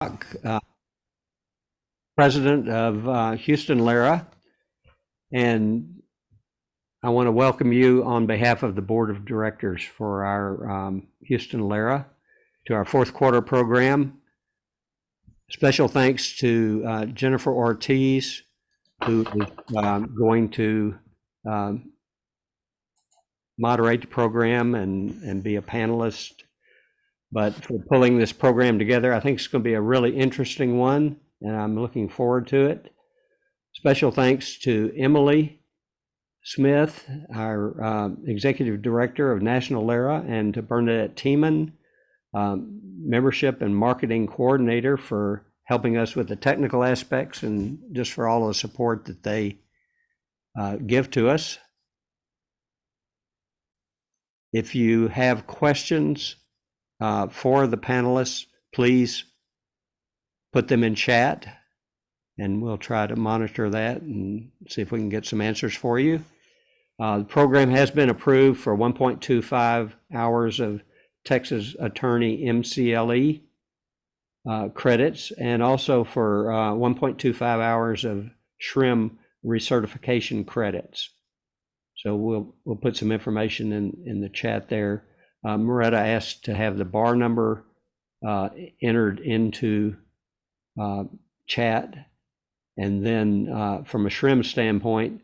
uh, president of Houston LERA, and I want to welcome you on behalf of the board of directors for our Houston LERA to our fourth quarter program. Special thanks to Jennifer Ortiz, who is going to moderate the program and be a panelist, but for pulling this program together. I think it's going to be a really interesting one, and I'm looking forward to it. Special thanks to Emily Smith, our executive director of National LERA, and to Bernadette Tiemann, membership and marketing coordinator, for helping us with the technical aspects and just for all the support that they give to us. If you have questions for the panelists, please put them in chat, and we'll try to monitor that and see if we can get some answers for you. The program has been approved for 1.25 hours of Texas Attorney MCLE credits, and also for 1.25 hours of SHRM recertification credits. So we'll put some information in the chat there. Moretta asked to have the bar number entered into chat, and then from a SHRM standpoint,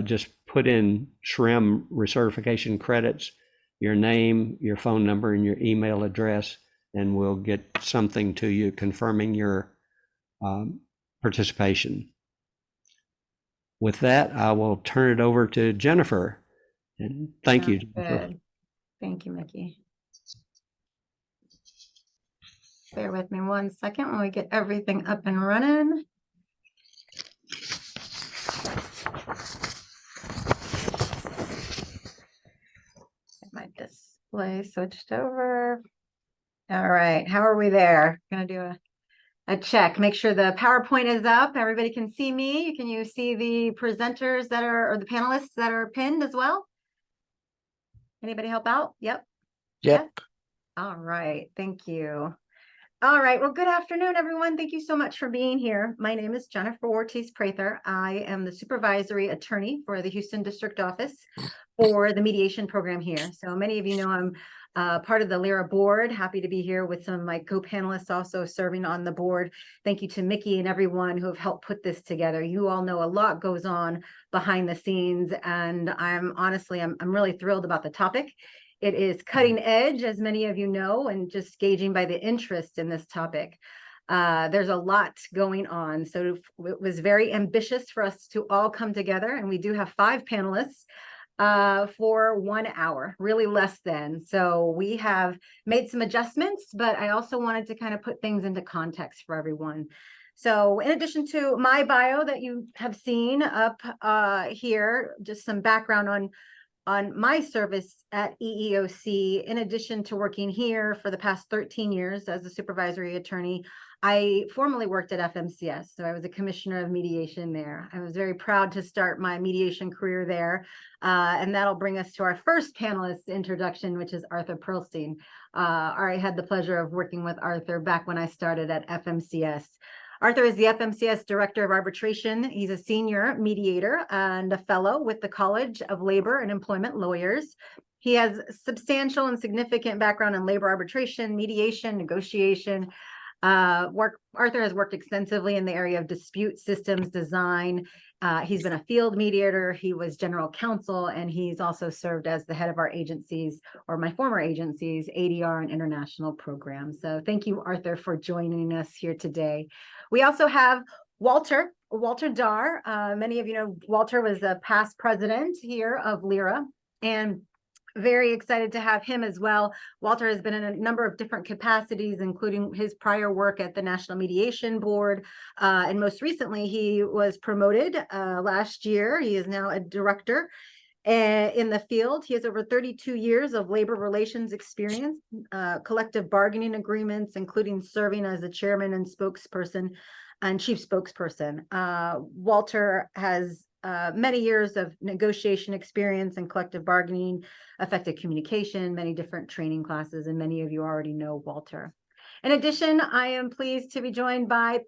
just put in SHRM recertification credits, your name, your phone number, and your email address, and we'll get something to you confirming your participation. With that, I will turn it over to Jennifer. And thank you, Jennifer. Good. Thank you, Mickey. Bear with me 1 second when we get everything up and running. Get my display switched over. All right, how are we there? Gonna do a check, make sure the PowerPoint is up. Everybody can see me. Can you see the presenters that are, or the panelists that are pinned as well? Anybody help out? Yep. Yep. Yes? All right, thank you. All right, well, good afternoon, everyone. Thank you so much for being here. My name is Jennifer Ortiz-Prather. I am the supervisory attorney for the Houston District Office for the mediation program here. So many of you know I'm part of the LERA board. Happy to be here with some of my co-panelists also serving on the board. Thank you to Mickey and everyone who have helped put this together. You all know a lot goes on behind the scenes, and I'm really thrilled about the topic. It is cutting edge, as many of you know, and just gauging by the interest in this topic. There's a lot going on. So it was very ambitious for us to all come together, and we do have 5 panelists for 1 hour, really less than. So we have made some adjustments, but I also wanted to kind of put things into context for everyone. So in addition to my bio that you have seen up here, just some background on my service at EEOC. In addition to working here for the past 13 years as a supervisory attorney, I formerly worked at FMCS, so I was a commissioner of mediation there. I was very proud to start my mediation career there, and that'll bring us to our first panelist introduction, which is Arthur Perlstein. I had the pleasure of working with Arthur back when I started at FMCS. Arthur is the FMCS Director of Arbitration. He's a senior mediator and a fellow with the College of Labor and Employment Lawyers. He has substantial and significant background in labor arbitration, mediation, negotiation. Arthur has worked extensively in the area of dispute systems design. He's been a field mediator. He was general counsel, and he's also served as the head of our agencies, or my former agencies, ADR and international programs. So thank you, Arthur, for joining us here today. We also have Walter Dar. Many of you know Walter was a past president here of LERA, and very excited to have him as well. Walter has been in a number of different capacities, including his prior work at the National Mediation Board. And most recently, he was promoted last year. He is now a director in the field. He has over 32 years of labor relations experience, collective bargaining agreements, including serving as the chairman and spokesperson and chief spokesperson. Walter has many years of negotiation experience and collective bargaining, effective communication, many different training classes, and many of you already know Walter. In addition, I am pleased to be joined by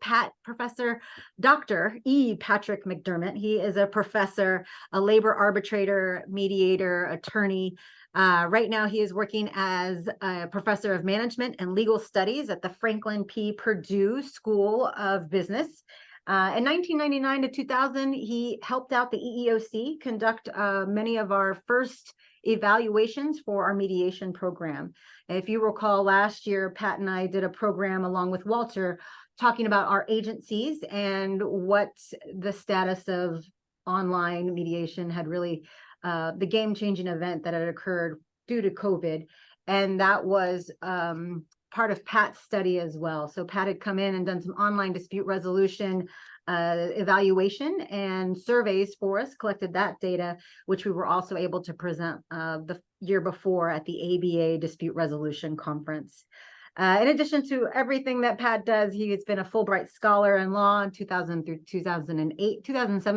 Professor Dr. E. Patrick McDermott. He is a professor, a labor arbitrator, mediator, attorney. Right now, he is working as a professor of management and legal studies at the Franklin P. Purdue School of Business. In 1999 to 2000, he helped out the EEOC conduct many of our first evaluations for our mediation program. If you recall, last year, Pat and I did a program along with Walter talking about our agencies and what the status of online mediation had really, the game-changing event that had occurred due to COVID. And that was part of Pat's study as well. So Pat had come in and done some online dispute resolution evaluation and surveys for us, collected that data, which we were also able to present the year before at the ABA Dispute Resolution Conference. In addition to everything that Pat does, he has been a Fulbright Scholar in Law in 2007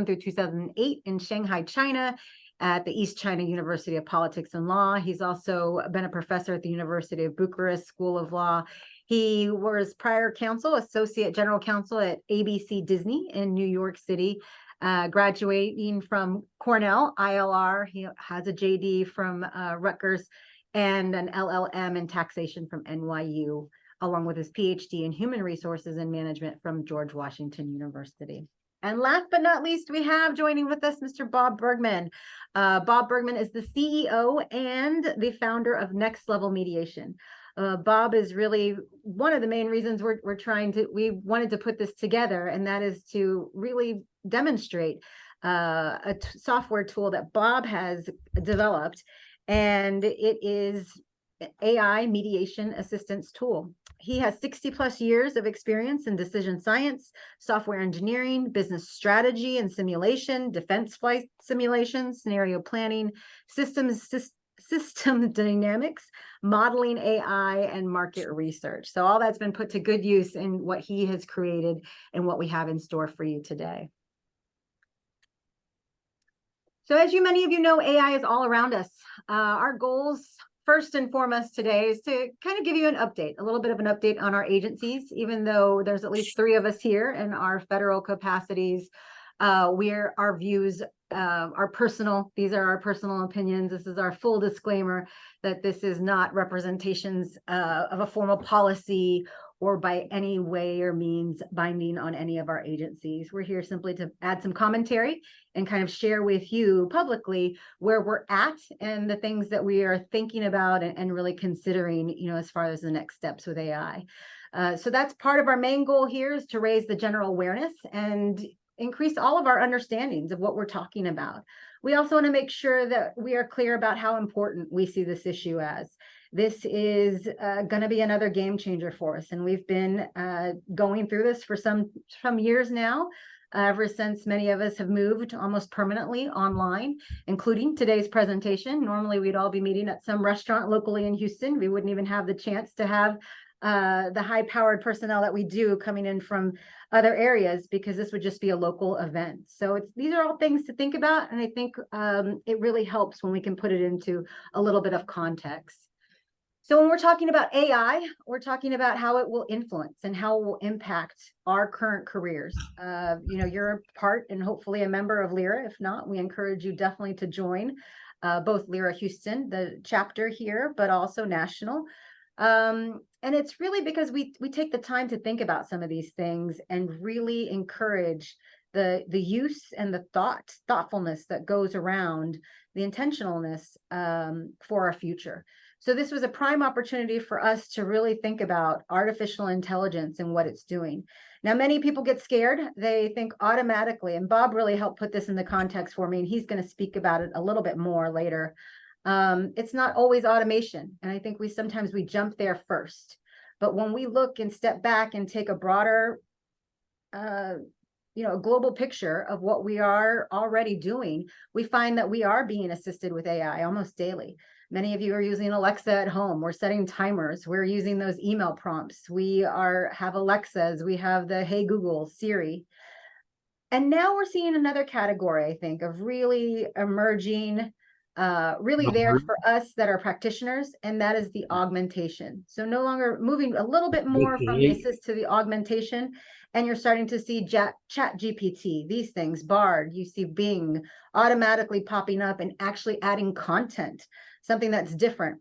through 2008 in Shanghai, China, at the East China University of Politics and Law. He's also been a professor at the University of Bucharest School of Law. He was prior counsel, associate general counsel at ABC Disney in New York City, graduating from Cornell, ILR. He has a JD from Rutgers and an LLM in taxation from NYU, along with his PhD in human resources and management from George Washington University. And last but not least, we have joining with us Mr. Bob Bergman. Bob Bergman is the CEO and the founder of Next Level Mediation. Bob is really one of the main reasons we wanted to put this together, and that is to really demonstrate a software tool that Bob has developed, and it is AI mediation assistance tool. He has 60 plus years of experience in decision science, software engineering, business strategy and simulation, defense flight simulation, scenario planning, system dynamics, modeling AI, and market research. So all that's been put to good use in what he has created and what we have in store for you today. So as many of you know, AI is all around us. Our goals, first and foremost today, is to kind of give you an update, a little bit of an update on our agencies, even though there's at least 3 of us here in our federal capacities. Our views are personal. These are our personal opinions. This is our full disclaimer that this is not representations of a formal policy or by any way or means binding on any of our agencies. We're here simply to add some commentary and kind of share with you publicly where we're at and the things that we are thinking about and really considering, as far as the next steps with AI. So that's part of our main goal here, is to raise the general awareness and increase all of our understandings of what we're talking about. We also want to make sure that we are clear about how important we see this issue as. This is going to be another game changer for us. And we've been going through this for some years now, ever since many of us have moved almost permanently online, including today's presentation. Normally, we'd all be meeting at some restaurant locally in Houston. We wouldn't even have the chance to have the high-powered personnel that we do coming in from other areas, because this would just be a local event. So these are all things to think about. And I think it really helps when we can put it into a little bit of context. So when we're talking about AI, we're talking about how it will influence and how it will impact our current careers. You're a part and hopefully a member of LERA. If not, we encourage you definitely to join both LERA Houston, the chapter here, but also national. And it's really because we take the time to think about some of these things and really encourage the use and the thoughtfulness that goes around the intentionalness for our future. So this was a prime opportunity for us to really think about artificial intelligence and what it's doing. Now, many people get scared. They think automatically, and Bob really helped put this in the context for me, and he's going to speak about it a little bit more later. It's not always automation. And I think sometimes we jump there first. But when we look and step back and take a broader, a global picture of what we are already doing, we find that we are being assisted with AI almost daily. Many of you are using Alexa at home. We're setting timers. We're using those email prompts. We have Alexas. We have the Hey Google, Siri. And now we're seeing another category, I think, of really emerging really there for us that are practitioners, and that is the augmentation. So no longer moving a little bit more from the assist to the augmentation, and you're starting to see Chat GPT, these things, Bard, you see Bing automatically popping up and actually adding content, something that's different.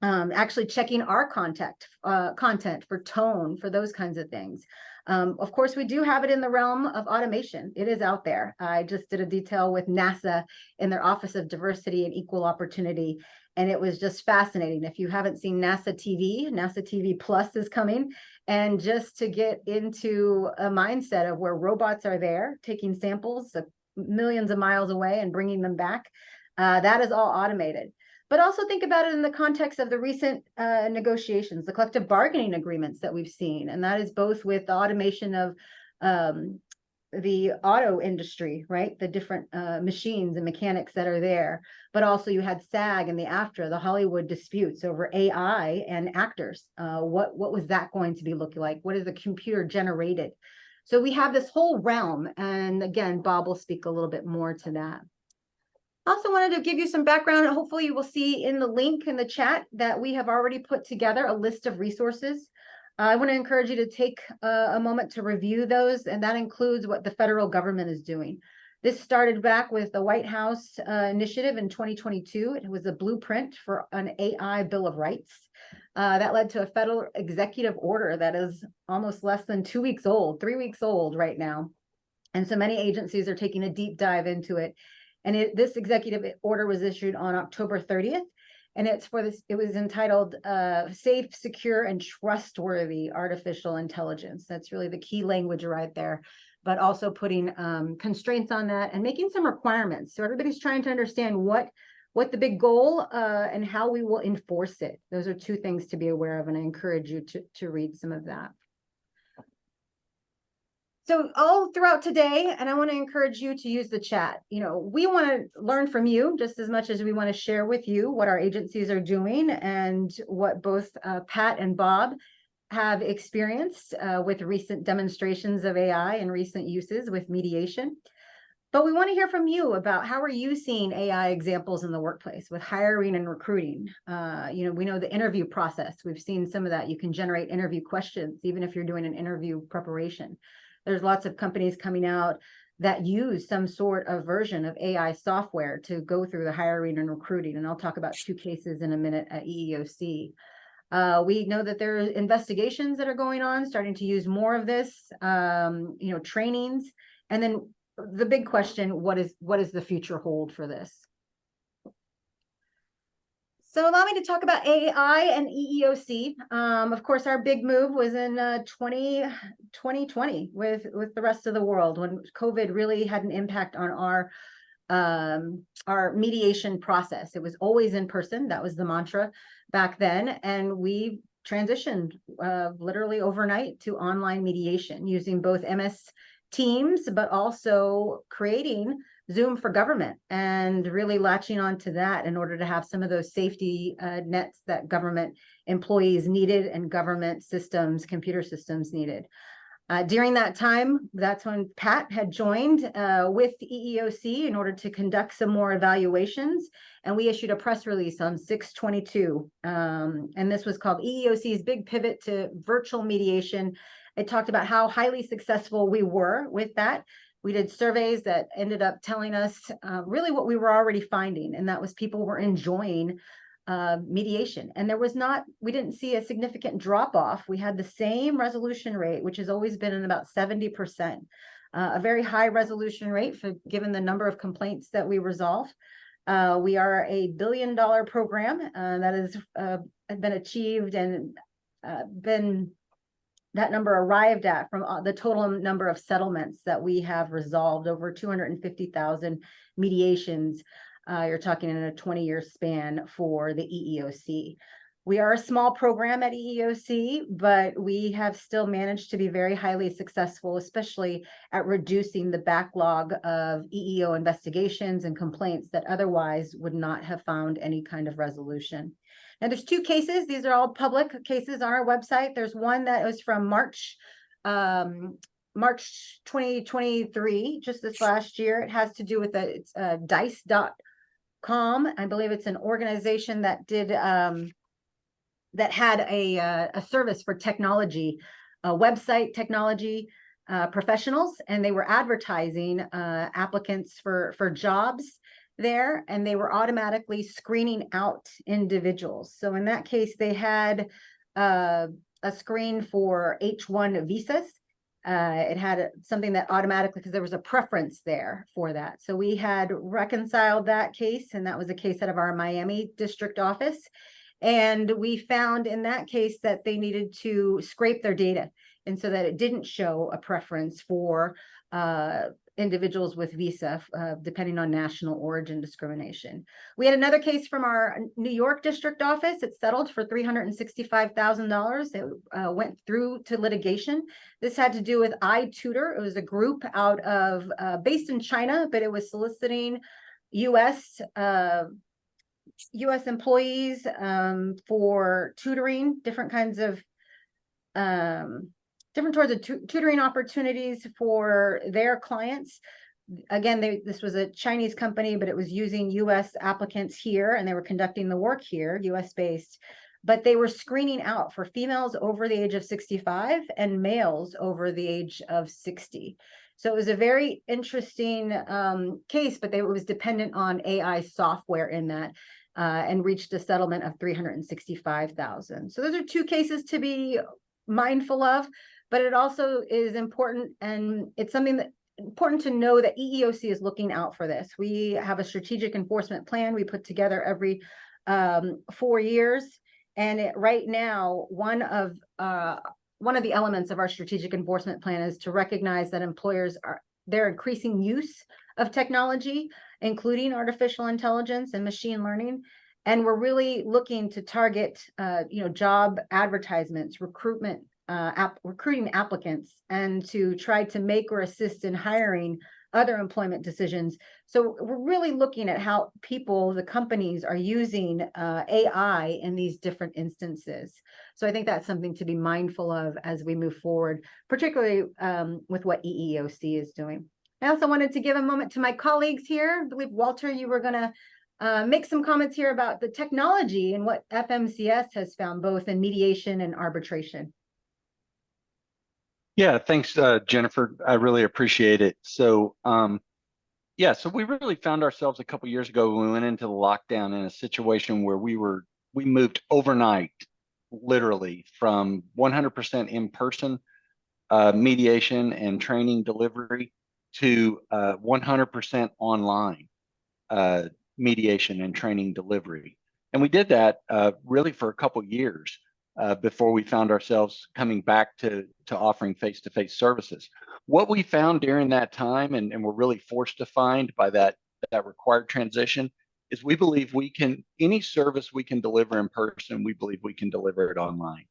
Actually checking our content for tone, for those kinds of things. Of course, we do have it in the realm of automation. It is out there. I just did a detail with NASA in their Office of Diversity and Equal Opportunity, and it was just fascinating. If you haven't seen NASA TV Plus is coming, and just to get into a mindset of where robots are there, taking samples millions of miles away and bringing them back, that is all automated. But also think about it in the context of the recent negotiations, the collective bargaining agreements that we've seen. And that is both with the automation of the auto industry, right? The different machines and mechanics that are there. But also you had SAG and the AFTRA, the Hollywood disputes over AI and actors. What was that going to be looking like? What is the computer generated? So we have this whole realm. And again, Bob will speak a little bit more to that. I also wanted to give you some background. Hopefully you will see in the link in the chat that we have already put together a list of resources. I want to encourage you to take a moment to review those, and that includes what the federal government is doing. This started back with the White House initiative in 2022. It was a blueprint for an AI Bill of Rights. That led to a federal executive order that is almost less than 2 weeks old, 3 weeks old right now. And so many agencies are taking a deep dive into it. And this executive order was issued on October 30th, and it's for this. It was entitled "Safe, Secure, and Trustworthy Artificial Intelligence." That's really the key language right there, but also putting constraints on that and making some requirements. So everybody's trying to understand what the big goal and how we will enforce it. Those are two things to be aware of, and I encourage you to read some of that. So all throughout today, and I want to encourage you to use the chat. You know, we want to learn from you just as much as we want to share with you what our agencies are doing and what both Pat and Bob have experienced with recent demonstrations of AI and recent uses with mediation. But we want to hear from you about how are you seeing AI examples in the workplace with hiring and recruiting. You know, we know the interview process. We've seen some of that. You can generate interview questions, even if you're doing an interview preparation. There's lots of companies coming out that use some sort of version of AI software to go through the hiring and recruiting. And I'll talk about 2 cases in a minute at EEOC. We know that there are investigations that are going on, starting to use more of this, you know, trainings. And then the big question, what is the future hold for this? So allow me to talk about AI and EEOC. Of course, our big move was in 2020 with the rest of the world, when COVID really had an impact on our mediation process. It was always in person. That was the mantra back then. And we transitioned literally overnight to online mediation using both MS Teams, but also creating Zoom for government and really latching on to that in order to have some of those safety nets that government employees needed and government systems, computer systems needed. During that time, that's when Pat had joined with EEOC in order to conduct some more evaluations. And we issued a press release on 6/22. And this was called EEOC's Big Pivot to Virtual Mediation. It talked about how highly successful we were with that. We did surveys that ended up telling us really what we were already finding, and that was people were enjoying mediation. And we didn't see a significant drop off. We had the same resolution rate, which has always been in about 70%, a very high resolution rate given the number of complaints that we resolve. We are a $1 billion program that has been achieved and been that number arrived at from the total number of settlements that we have resolved, over 250,000 mediations. You're talking in a 20-year span for the EEOC. We are a small program at EEOC, but we have still managed to be very highly successful, especially at reducing the backlog of EEO investigations and complaints that otherwise would not have found any kind of resolution. And there's 2 cases. These are all public cases on our website. There's one that was from March 2023, just this last year. It has to do with the dice.org Com. I believe it's an organization that did that had a service for technology, website technology professionals, and they were advertising applicants for jobs there, and they were automatically screening out individuals. So in that case, they had a screen for H-1 visas. It had something that automatically, because there was a preference there for that. So we had reconciled that case, and that was a case out of our Miami district office. And we found in that case that they needed to scrape their data, and so that it didn't show a preference for individuals with visa, depending on national origin discrimination. We had another case from our New York district office. It settled for $365,000. It went through to litigation. This had to do with iTutor. It was a group out of based in China, but it was soliciting U.S. Employees for tutoring, different kinds of different sorts of tutoring opportunities for their clients. Again, this was a Chinese company, but it was using U.S. applicants here, and they were conducting the work here, U.S. based, but they were screening out for females over the age of 65 and males over the age of 60. So it was a very interesting case, but it was dependent on AI software in that, and reached a settlement of $365,000. So those are two cases to be mindful of, but it also is important, and it's something that important to know that EEOC is looking out for this. We have a strategic enforcement plan we put together every 4 years, and right now one of the elements of our strategic enforcement plan is to recognize that employers they're increasing use of technology, including artificial intelligence and machine learning. And we're really looking to target, job advertisements, recruiting applicants, and to try to make or assist in hiring other employment decisions. So we're really looking at how the companies are using AI in these different instances. So I think that's something to be mindful of as we move forward, particularly with what EEOC is doing. I also wanted to give a moment to my colleagues here. I believe, Walter, you were going to make some comments here about the technology and what FMCS has found both in mediation and arbitration. Yeah, thanks, Jennifer. I really appreciate it. So, so we really found ourselves a couple years ago when we went into the lockdown in a situation where we moved overnight, literally, from 100% in-person mediation and training delivery to 100% online mediation and training delivery. And we did that really for a couple years before we found ourselves coming back to offering face-to-face services. What we found during that time, and we're really forced to find by that required transition, is we believe any service we can deliver in person, we believe we can deliver it online.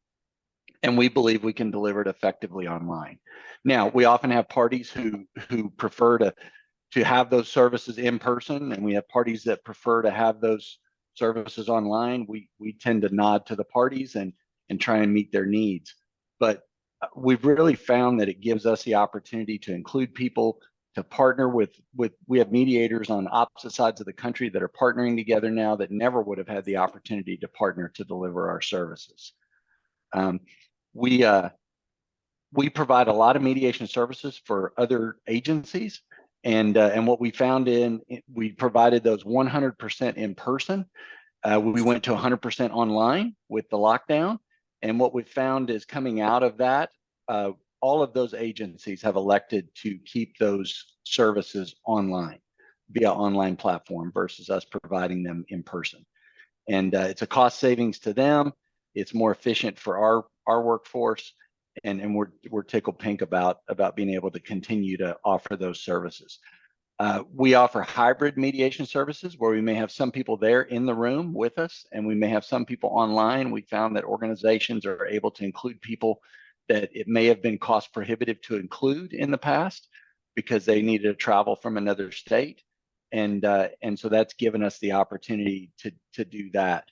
And we believe we can deliver it effectively online. Now, we often have parties who prefer to have those services in person, and we have parties that prefer to have those services online. We tend to nod to the parties and try and meet their needs. But we've really found that it gives us the opportunity to include people, to partner with we have mediators on opposite sides of the country that are partnering together now that never would have had the opportunity to partner to deliver our services. We provide a lot of mediation services for other agencies, and what we found we provided those 100% in person. We went to 100% online with the lockdown, and what we found is coming out of that, all of those agencies have elected to keep those services online via online platform versus us providing them in person. And it's a cost savings to them. It's more efficient for our workforce, and we're tickled pink about being able to continue to offer those services. We offer hybrid mediation services where we may have some people there in the room with us, and we may have some people online. We found that organizations are able to include people that it may have been cost prohibitive to include in the past because they needed to travel from another state, and so that's given us the opportunity to do that.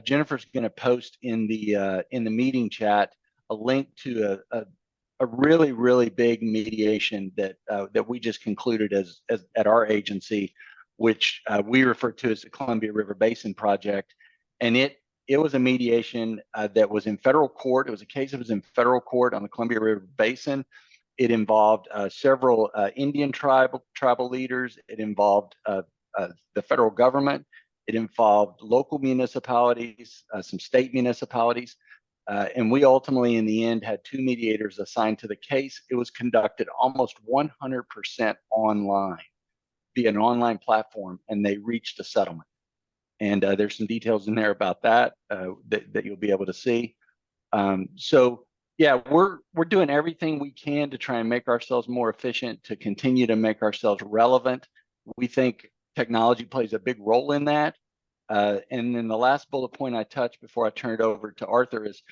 Jennifer's gonna post in the meeting chat a link to a really big mediation that we just concluded at our agency, which we refer to as the Columbia River Basin Project. And it was a mediation that was in federal court. It was a case that was in federal court on the Columbia River Basin. It involved several Indian tribal leaders. It involved the federal government. It involved local municipalities, some state municipalities. And we ultimately, in the end, had 2 mediators assigned to the case. It was conducted almost 100% online, via an online platform, and they reached a settlement. And there's some details in there about that that you'll be able to see. So yeah, we're doing everything we can to try and make ourselves more efficient, to continue to make ourselves relevant. We think technology plays a big role in that. And then the last bullet point I touched before I turn it over to Arthur is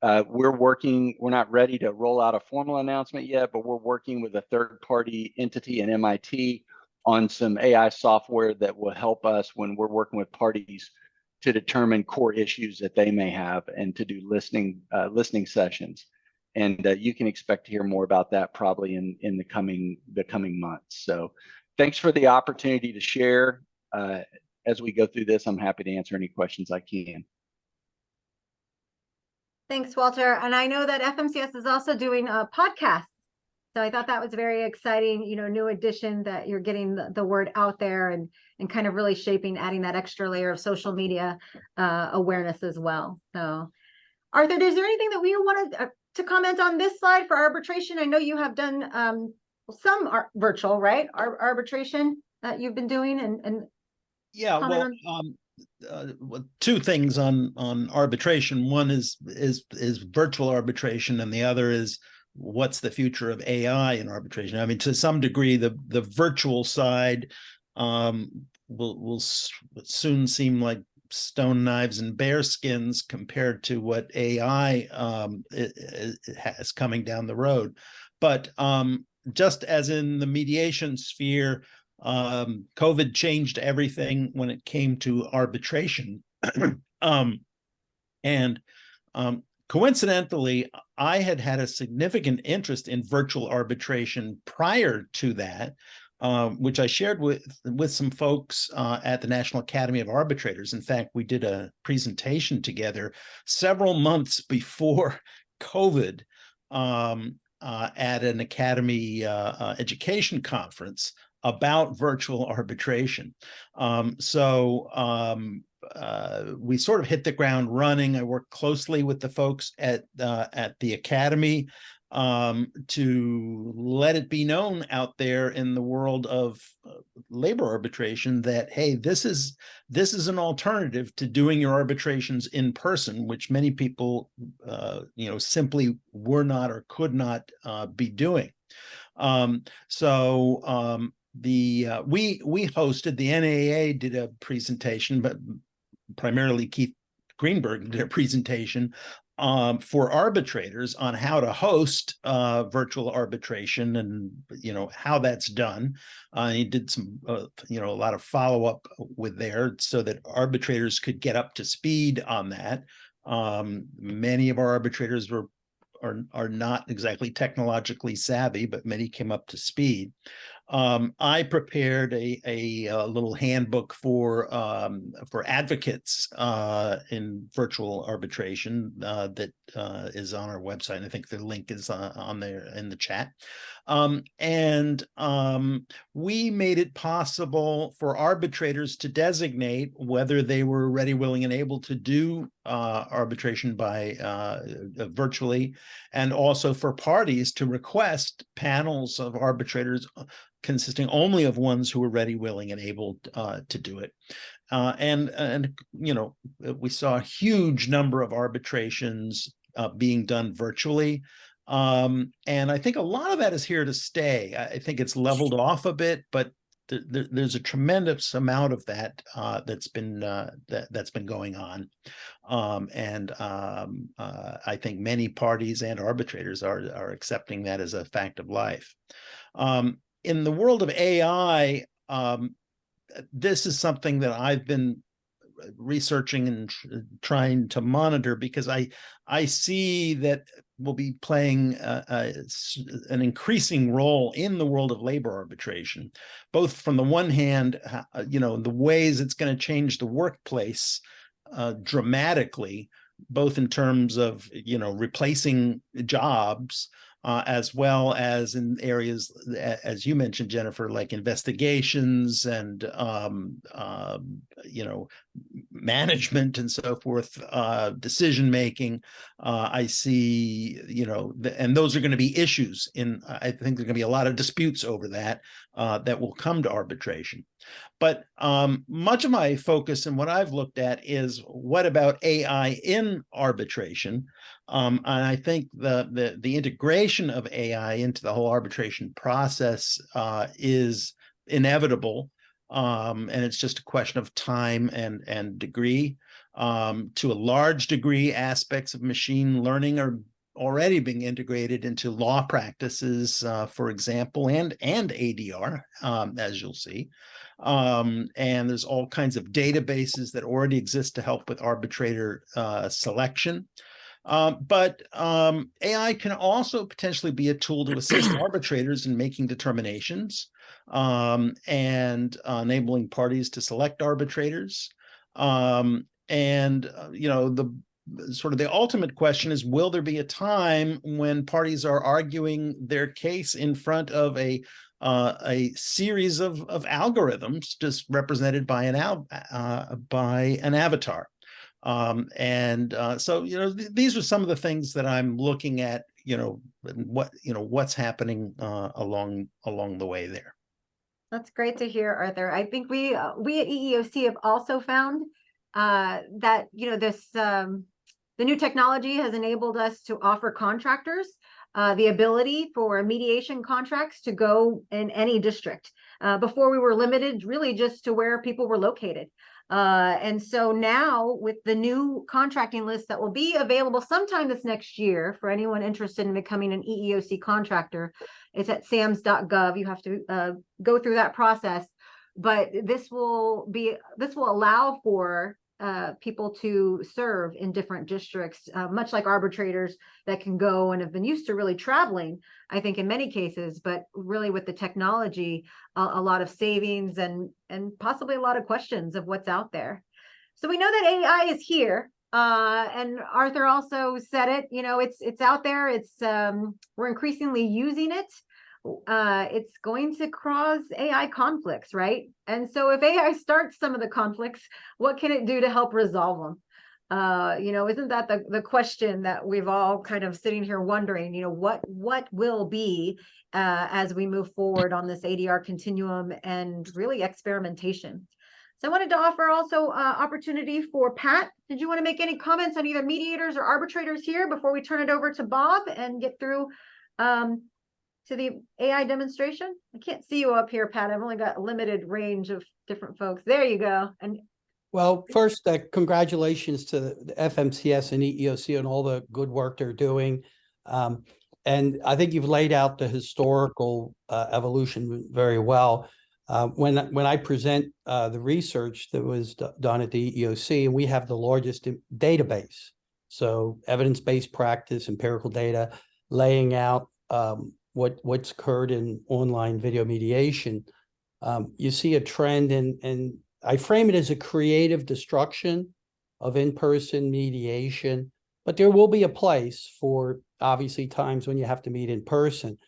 we're not ready to roll out a formal announcement yet, but we're working with a third-party entity in MIT on some AI software that will help us when we're working with parties to determine core issues that they may have and to do listening sessions. And you can expect to hear more about that probably in the coming months. So thanks for the opportunity to share. As we go through this, I'm happy to answer any questions I can. Thanks, Walter. And I know that FMCS is also doing a podcast. So I thought that was very exciting, new addition that you're getting the word out there and kind of really adding that extra layer of social media awareness as well. So Arthur, is there anything that we wanted to comment on this slide for arbitration? I know you have done some virtual, right? Arbitration that you've been doing and yeah, well, two things on arbitration. One is virtual arbitration, and the other is what's the future of AI in arbitration. I mean, to some degree, the virtual side will soon seem like stone knives and bear skins compared to what AI has coming down the road. But just as in the mediation sphere, COVID changed everything when it came to arbitration. Coincidentally, I had a significant interest in virtual arbitration prior to that, which I shared with some folks at the National Academy of Arbitrators. In fact, we did a presentation together several months before COVID at an Academy education conference about virtual arbitration. We sort of hit the ground running. I worked closely with the folks at the Academy to let it be known out there in the world of labor arbitration that, hey, this is an alternative to doing your arbitrations in person, which many people simply were not or could not be doing. We hosted, the NAA did a presentation, but primarily Keith Greenberg did a presentation for arbitrators on how to host virtual arbitration and how that's done. He did some a lot of follow-up with there so that arbitrators could get up to speed on that. Many of our arbitrators are not exactly technologically savvy, but many came up to speed. I prepared a little handbook for advocates in virtual arbitration that is on our website. And I think the link is on there in the chat. We made it possible for arbitrators to designate whether they were ready, willing, and able to do arbitration by virtually, and also for parties to request panels of arbitrators consisting only of ones who were ready, willing, and able to do it. We saw a huge number of arbitrations being done virtually. And I think a lot of that is here to stay. I think it's leveled off a bit, but there's a tremendous amount of that that's been going on. I think many parties and arbitrators are accepting that as a fact of life. In the world of AI, this is something that I've been researching and trying to monitor, because I see that will be playing an increasing role in the world of labor arbitration, both from the one hand, the ways it's going to change the workplace dramatically, both in terms of replacing jobs, as well as in areas, as you mentioned, Jennifer, like investigations and management and so forth, decision making. I see, and those are going to be issues I think there's going to be a lot of disputes over that that will come to arbitration. But much of my focus and what I've looked at is what about AI in arbitration? And I think the integration of AI into the whole arbitration process is inevitable. And it's just a question of time and degree. To a large degree, aspects of machine learning are already being integrated into law practices, for example, and ADR, as you'll see. And there's all kinds of databases that already exist to help with arbitrator selection. But AI can also potentially be a tool to assist arbitrators in making determinations, and enabling parties to select arbitrators. The ultimate question is, will there be a time when parties are arguing their case in front of a series of algorithms just represented by an avatar? These are some of the things that I'm looking at, what's happening along the way there. That's great to hear, Arthur. I think we at EEOC have also found that the new technology has enabled us to offer contractors the ability for mediation contracts to go in any district. Before we were limited really just to where people were located. And so now with the new contracting list that will be available sometime this next year for anyone interested in becoming an EEOC contractor, it's at sams.gov. You have to go through that process, but this will allow for people to serve in different districts, much like arbitrators that can go and have been used to really traveling, I think in many cases, but really with the technology, a lot of savings and possibly a lot of questions of what's out there. So we know that AI is here, and Arthur also said it, it's out there. We're increasingly using it. It's going to cause AI conflicts, right? And so if AI starts some of the conflicts, what can it do to help resolve them? Isn't that the question that we've all kind of sitting here wondering, what will be as we move forward on this ADR continuum and really experimentation? So I wanted to offer also opportunity for Pat. Did you want to make any comments on either mediators or arbitrators here before we turn it over to Bob and get through to the AI demonstration? I can't see you up here, Pat. I've only got a limited range of different folks. There you go. And well, first, congratulations to the FMCS and EEOC on all the good work they're doing. And I think you've laid out the historical evolution very well. When I present the research that was done at the EEOC, and we have the largest database, so evidence-based practice, empirical data, laying out what's occurred in online video mediation, you see a trend, and I frame it as a creative destruction of in-person mediation, but there will be a place for obviously times when you have to meet in person.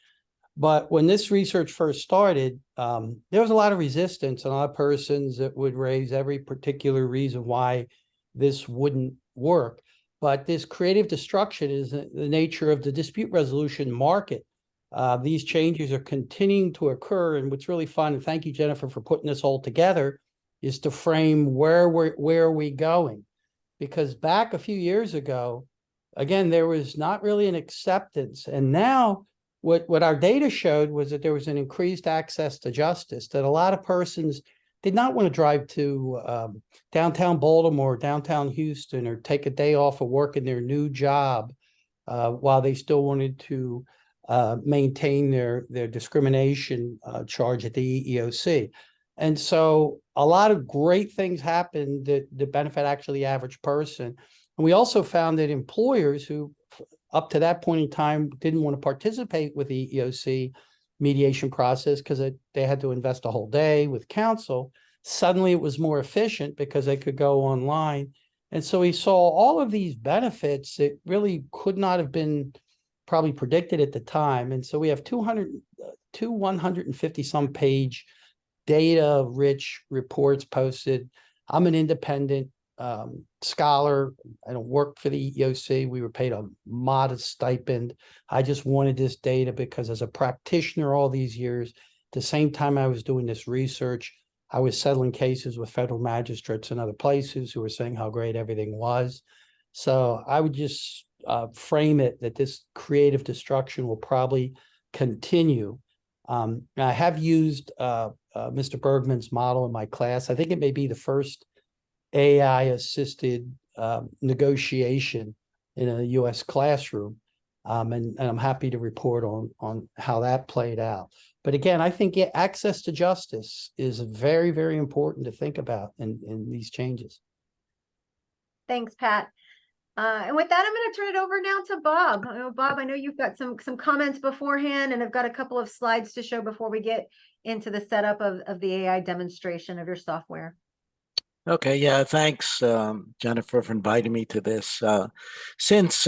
But when this research first started, there was a lot of resistance and a lot of persons that would raise every particular reason why this wouldn't work. But this creative destruction is the nature of the dispute resolution market. These changes are continuing to occur, and what's really fun, and thank you, Jennifer, for putting this all together, is to frame where are we going. Because back a few years ago, again, there was not really an acceptance. And now what our data showed was that there was an increased access to justice, that a lot of persons did not want to drive to downtown Baltimore, downtown Houston, or take a day off of work in their new job while they still wanted to maintain their discrimination charge at the EEOC. And so a lot of great things happened that benefit actually the average person. And we also found that employers who up to that point in time, didn't want to participate with the EOC mediation process because they had to invest a whole day with counsel. Suddenly it was more efficient because they could go online. And so we saw all of these benefits that really could not have been probably predicted at the time. And so we have 150 some page data rich reports posted. I'm an independent scholar. I don't work for the EOC. We were paid a modest stipend. I just wanted this data because as a practitioner all these years, at the same time I was doing this research, I was settling cases with federal magistrates and other places who were saying how great everything was. So I would just frame it that this creative destruction will probably continue. I have used Mr. Bergman's model in my class. I think it may be the first AI-assisted negotiation in a U.S. classroom, and I'm happy to report on how that played out. But again, I think access to justice is very, very important to think about in these changes. Thanks, Pat. And with that, I'm going to turn it over now to Bob. Bob, I know you've got some comments beforehand, and I've got a couple of slides to show before we get into the setup of the AI demonstration of your software. Okay, yeah, thanks, Jennifer, for inviting me to this. Since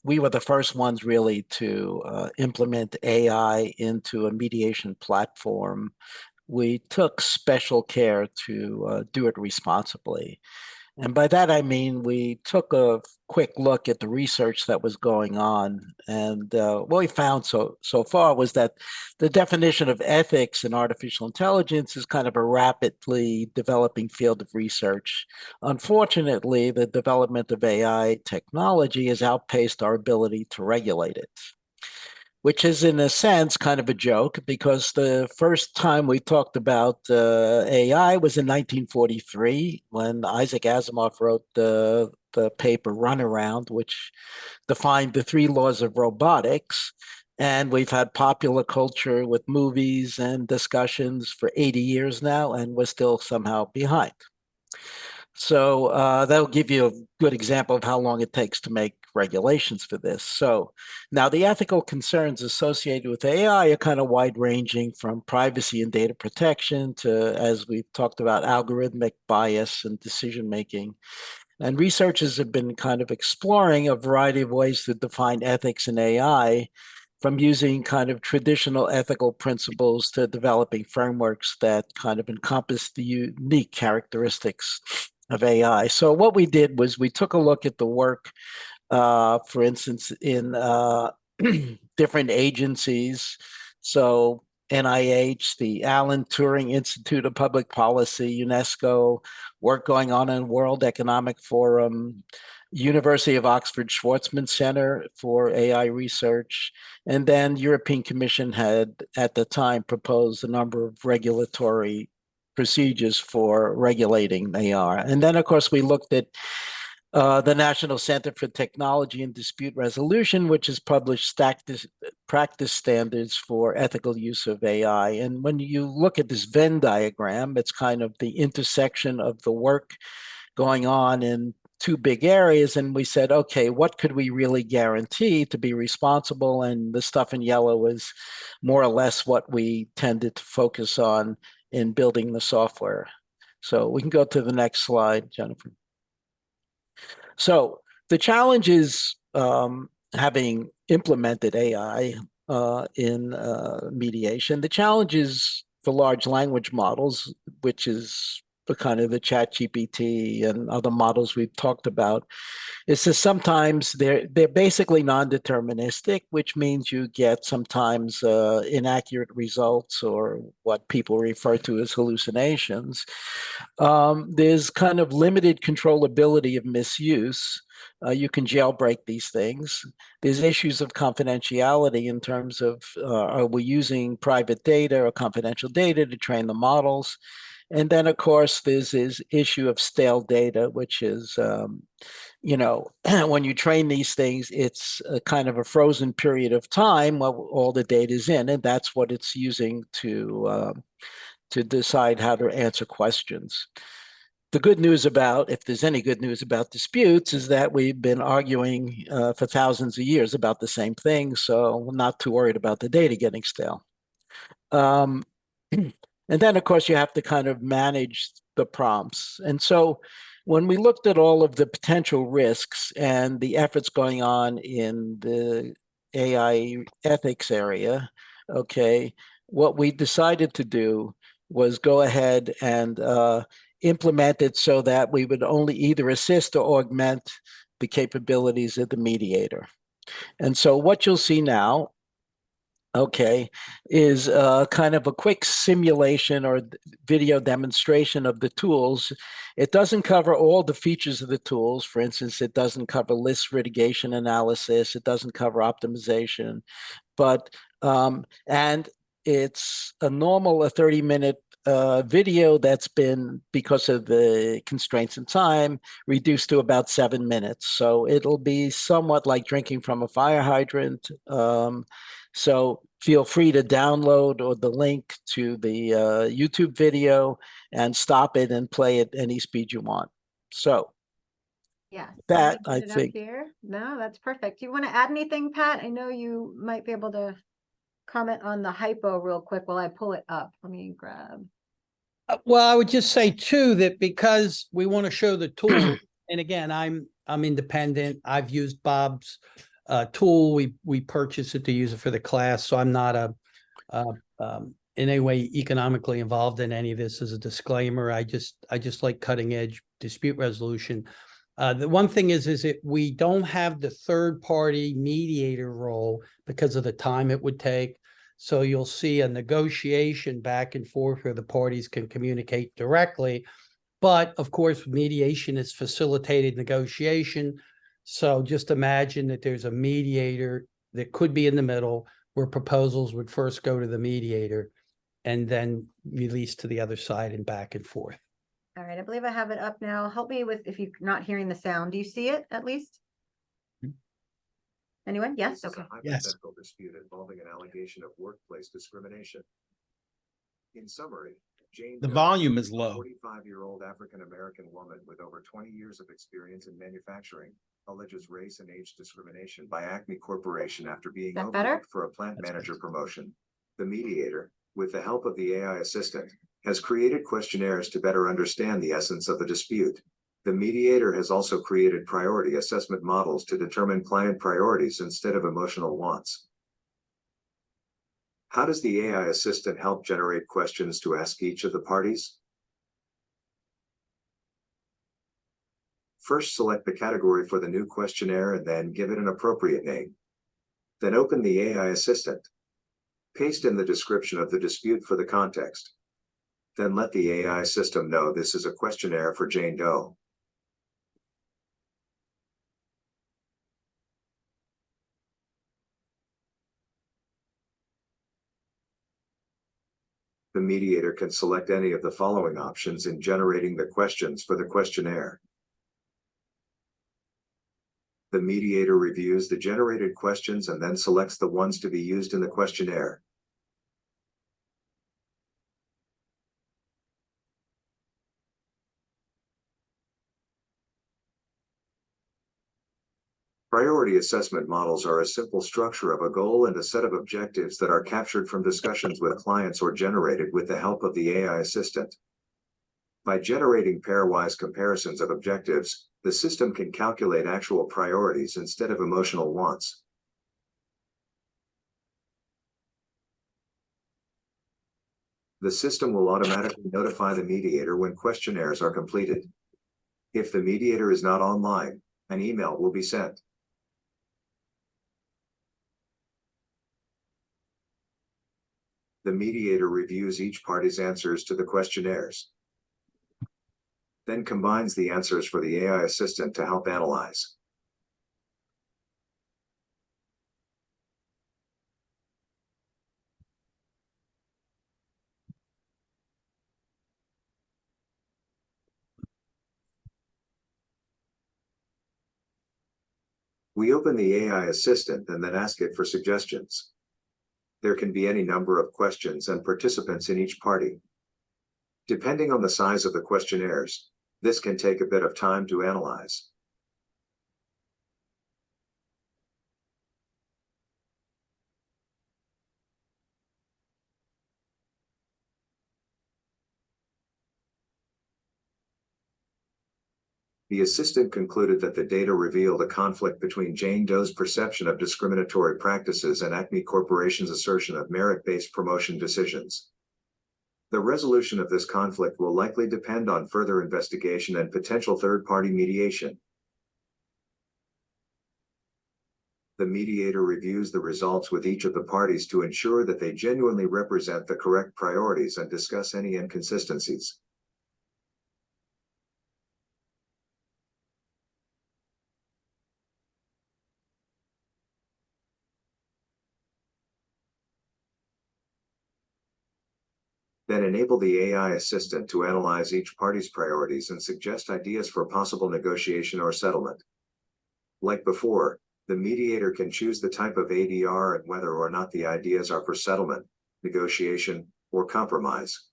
we were the first ones really to implement AI into a mediation platform, we took special care to do it responsibly. And by that, I mean, we took a quick look at the research that was going on. And what we found so far was that the definition of ethics in artificial intelligence is kind of a rapidly developing field of research. Unfortunately, the development of AI technology has outpaced our ability to regulate it, which is in a sense kind of a joke because the first time we talked about AI was in 1943 when Isaac Asimov wrote the paper Runaround, which defined the 3 laws of robotics. And we've had popular culture with movies and discussions for 80 years now, and we're still somehow behind. So that'll give you a good example of how long it takes to make regulations for this. So now the ethical concerns associated with AI are kind of wide-ranging, from privacy and data protection to, as we've talked about, algorithmic bias and decision-making. And researchers have been kind of exploring a variety of ways to define ethics in AI, from using kind of traditional ethical principles to developing frameworks that kind of encompass the unique characteristics of AI. So what we did was we took a look at the work, for instance, in different agencies. So NIH, the Alan Turing Institute of Public Policy, UNESCO, work going on in World Economic Forum, University of Oxford Schwarzman Center for AI research, and then European Commission had at the time proposed a number of regulatory procedures for regulating AR. And then, of course, we looked at the National Center for Technology and Dispute Resolution, which has published practice standards for ethical use of AI. And when you look at this Venn diagram, it's kind of the intersection of the work going on in 2 big areas. And we said, okay, what could we really guarantee to be responsible? And the stuff in yellow is more or less what we tended to focus on in building the software. So we can go to the next slide, Jennifer. So the challenge is having implemented AI in mediation. The challenge is for large language models, which is the kind of the ChatGPT and other models we've talked about, is that sometimes they're basically non-deterministic, which means you get sometimes inaccurate results or what people refer to as hallucinations. There's kind of limited controllability of misuse. You can jailbreak these things. There's issues of confidentiality in terms of are we using private data or confidential data to train the models? And then, of course, there's this issue of stale data, which is, you know, when you train these things, it's a kind of a frozen period of time while all the data is in, and that's what it's using to decide how to answer questions. the good news about, if there's any good news about disputes, is that we've been arguing for thousands of years about the same thing, so we're not too worried about the data getting stale. And then, of course, you have to kind of manage the prompts. And so when we looked at all of the potential risks and the efforts going on in the AI ethics area, okay, what we decided to do was go ahead and implement it so that we would only either assist or augment the capabilities of the mediator. And so what you'll see now, okay, is kind of a quick simulation or video demonstration of the tools. It doesn't cover all the features of the tools. For instance, it doesn't cover list litigation analysis. It doesn't cover optimization, but and it's a 30-minute video that's been, because of the constraints in time, reduced to about 7 minutes. So it'll be somewhat like drinking from a fire hydrant. So feel free to download or the link to the YouTube video and stop it and play it any speed you want. So Yes. that, let me I get it up think. here. No, that's perfect. Do you want to add anything, Pat? I know you might be able to comment on the hypo real quick while I pull it up. Let me grab. Well, I would just say too that because we want to show the tool, and again, I'm independent. I've used Bob's tool. We purchased it to use it for the class, so I'm not in any way economically involved in any of this. As a disclaimer, I just like cutting edge dispute resolution. The one thing is that we don't have the third party mediator role because of the time it would take. So you'll see a negotiation back and forth where the parties can communicate directly. But of course, mediation is facilitated negotiation. So just imagine that there's a mediator that could be in the middle where proposals would first go to the mediator and then release to the other side and back and forth. All right, I believe I have it up now. Help me with if you're not hearing the sound. Do you see it at least? Anyone? Yes. This is Okay. a hypothetical dispute involving an allegation of workplace discrimination. In summary, Jane The Doe, volume is a low. 45-year-old African-American woman with over 20 years of experience in manufacturing, alleges race and age discrimination by Acme Corporation after being That better? overlooked for a plant manager promotion. The mediator, with the help of the AI assistant, has created questionnaires to better understand the essence of the dispute. The mediator has also created priority assessment models to determine client priorities instead of emotional wants. How does the AI assistant help generate questions to ask each of the parties? First, select the category for the new questionnaire and then give it an appropriate name. Then open the AI assistant. Paste in the description of the dispute for the context. Then let the AI system know this is a questionnaire for Jane Doe. The mediator can select any of the following options in generating the questions for the questionnaire. The mediator reviews the generated questions and then selects the ones to be used in the questionnaire. Priority assessment models are a simple structure of a goal and a set of objectives that are captured from discussions with clients or generated with the help of the AI assistant. By generating pairwise comparisons of objectives, the system can calculate actual priorities instead of emotional wants. The system will automatically notify the mediator when questionnaires are completed. If the mediator is not online, an email will be sent. The mediator reviews each party's answers to the questionnaires, then combines the answers for the AI assistant to help analyze. We open the AI assistant and then ask it for suggestions. There can be any number of questions and participants in each party. Depending on the size of the questionnaires, This can take a bit of time to analyze. The assistant concluded that the data revealed a conflict between Jane Doe's perception of discriminatory practices and Acme Corporation's assertion of merit-based promotion decisions. The resolution of this conflict will likely depend on further investigation and potential third-party mediation. The mediator reviews the results with each of the parties to ensure that they genuinely represent the correct priorities and discuss any inconsistencies. Then enable the AI assistant to analyze each party's priorities and suggest ideas for possible negotiation or settlement. Like before, the mediator can choose the type of ADR and whether or not the ideas are for settlement, negotiation, or compromise.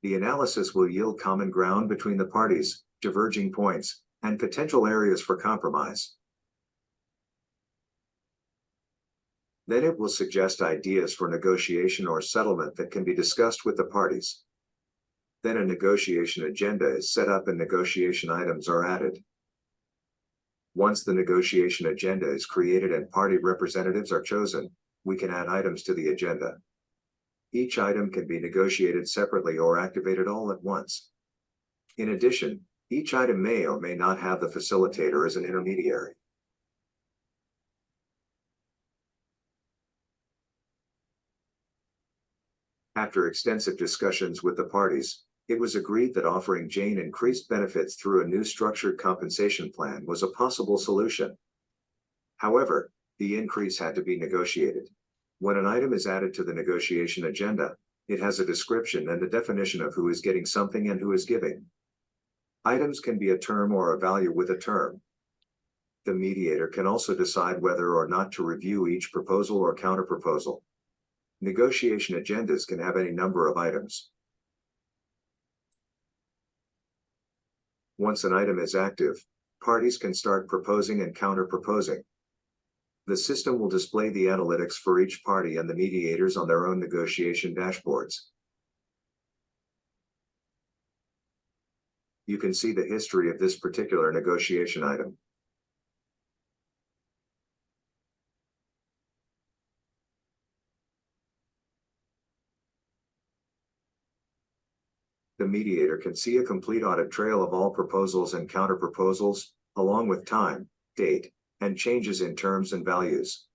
The analysis will yield common ground between the parties, diverging points, and potential areas for compromise. Then it will suggest ideas for negotiation or settlement that can be discussed with the parties. Then a negotiation agenda is set up and negotiation items are added. Once the negotiation agenda is created and party representatives are chosen, we can add items to the agenda. Each item can be negotiated separately or activated all at once. In addition, each item may or may not have the facilitator as an intermediary. After extensive discussions with the parties, it was agreed that offering Jane increased benefits through a new structured compensation plan was a possible solution. However, the increase had to be negotiated. When an item is added to the negotiation agenda, it has a description and a definition of who is getting something and who is giving. Items can be a term or a value with a term. The mediator can also decide whether or not to review each proposal or counterproposal. Negotiation agendas can have any number of items. Once an item is active, parties can start proposing and counter-proposing. The system will display the analytics for each party and the mediators on their own negotiation dashboards. You can see the history of this particular negotiation item. The mediator can see a complete audit trail of all proposals and counterproposals, along with time, date, and changes in terms and values.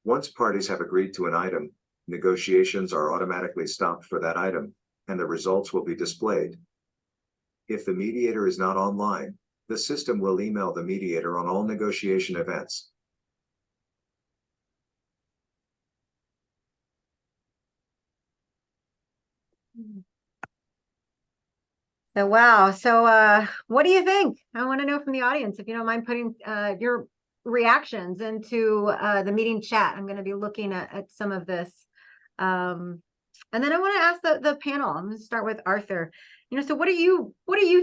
Once parties have agreed to an item, negotiations are automatically stopped for that item, and the results will be displayed. If the mediator is not online, the system will email the mediator on all negotiation events. So, wow. So, what do you think? I want to know from the audience, if you don't mind putting your reactions into the meeting chat. I'm going to be looking at some of this. And then I want to ask the panel. I'm going to start with Arthur. So what are you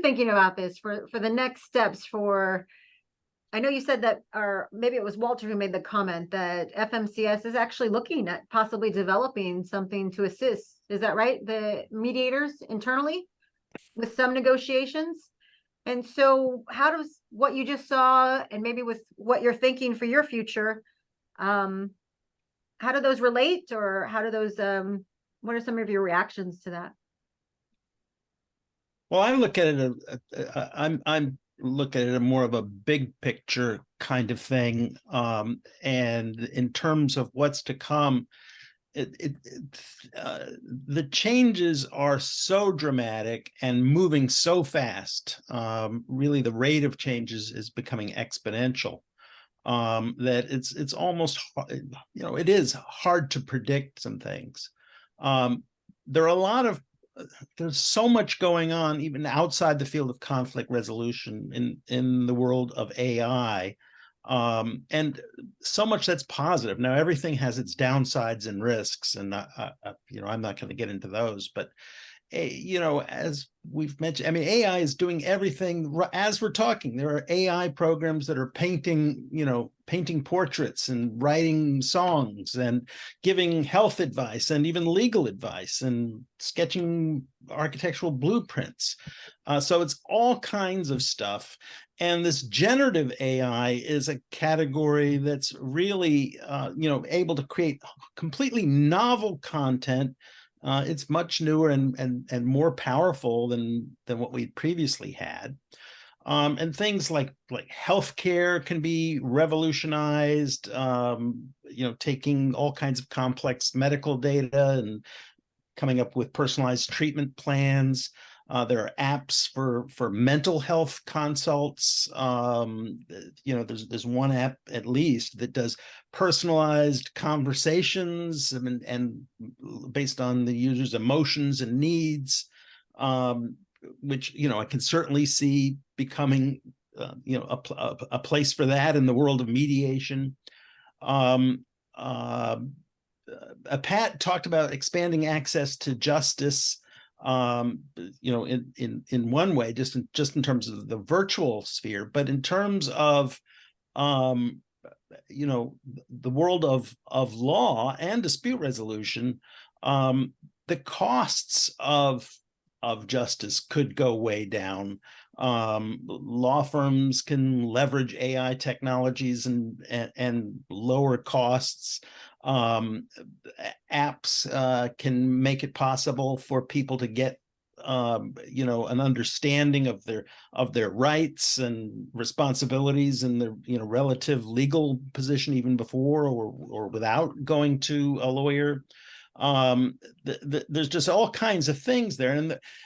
thinking about this for the next steps for, I know you said that, or maybe it was Walter who made the comment that FMCS is actually looking at possibly developing something to assist. Is that right? The mediators internally with some negotiations. And so how does what you just saw, and maybe with what you're thinking for your future, how do those relate, or how do those, what are some of your reactions to that? Well, I look at it, I'm look at it more of a big picture kind of thing. And in terms of what's to come, the changes are so dramatic and moving so fast. Really, the rate of changes is becoming exponential. That it's almost, it is hard to predict some things. There are a lot of There's so much going on even outside the field of conflict resolution in the world of AI, and so much that's positive. Now everything has its downsides and risks, and I'm not going to get into those, but as we've mentioned, I mean, AI is doing everything as we're talking. There are AI programs that are painting portraits and writing songs and giving health advice and even legal advice and sketching architectural blueprints. So it's all kinds of stuff. And this generative AI is a category that's really, able to create completely novel content. It's much newer and more powerful than what we previously had. And things like healthcare can be revolutionized, taking all kinds of complex medical data and coming up with personalized treatment plans. There are apps for mental health consults. There's one app at least that does personalized conversations and based on the user's emotions and needs, which I can certainly see becoming a place for that in the world of mediation. Pat talked about expanding access to justice, in one way, just in terms of the virtual sphere, but in terms of the world of law and dispute resolution, the costs of justice could go way down. Law firms can leverage AI technologies and lower costs. Apps can make it possible for people to get an understanding of their rights and responsibilities and their relative legal position even before or without going to a lawyer. There's just all kinds of things there,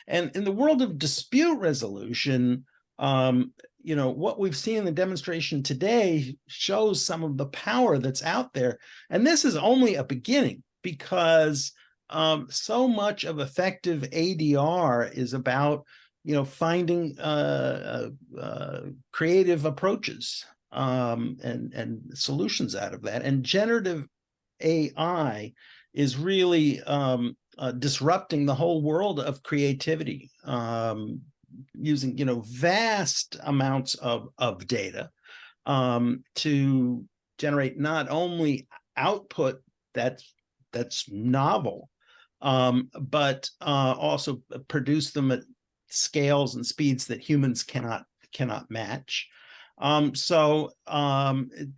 and in the world of dispute resolution, what we've seen in the demonstration today shows some of the power that's out there. And this is only a beginning, because so much of effective ADR is about, finding creative approaches and solutions out of that. And generative AI is really disrupting the whole world of creativity, using vast amounts of data to generate not only output that's novel, but also produce them at scales and speeds that humans cannot match. So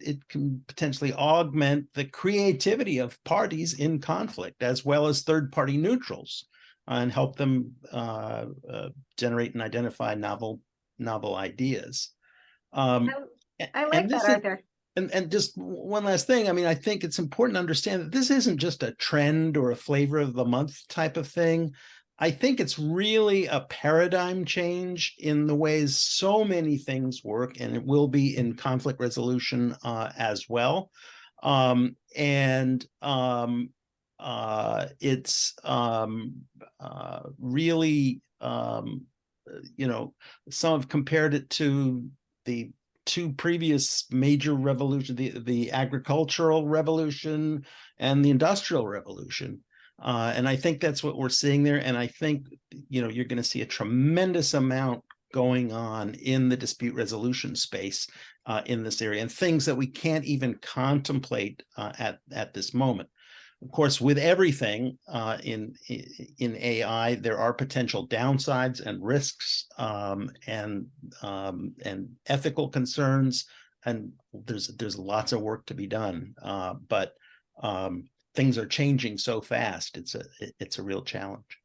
it can potentially augment the creativity of parties in conflict, as well as third-party neutrals, and help them generate and identify novel ideas. I like that, Arthur. And just one last thing, I mean, I think it's important to understand that this isn't just a trend or a flavor of the month type of thing. I think it's really a paradigm change in the ways so many things work, and it will be in conflict resolution as well. It's really, some have compared it to the two previous major revolutions, the agricultural revolution and the industrial revolution. And I think that's what we're seeing there. And I think, you're going to see a tremendous amount going on in the dispute resolution space in this area, and things that we can't even contemplate at this moment. Of course, with everything in AI, there are potential downsides and risks, and ethical concerns, and there's lots of work to be done. But things are changing so fast; it's a real challenge.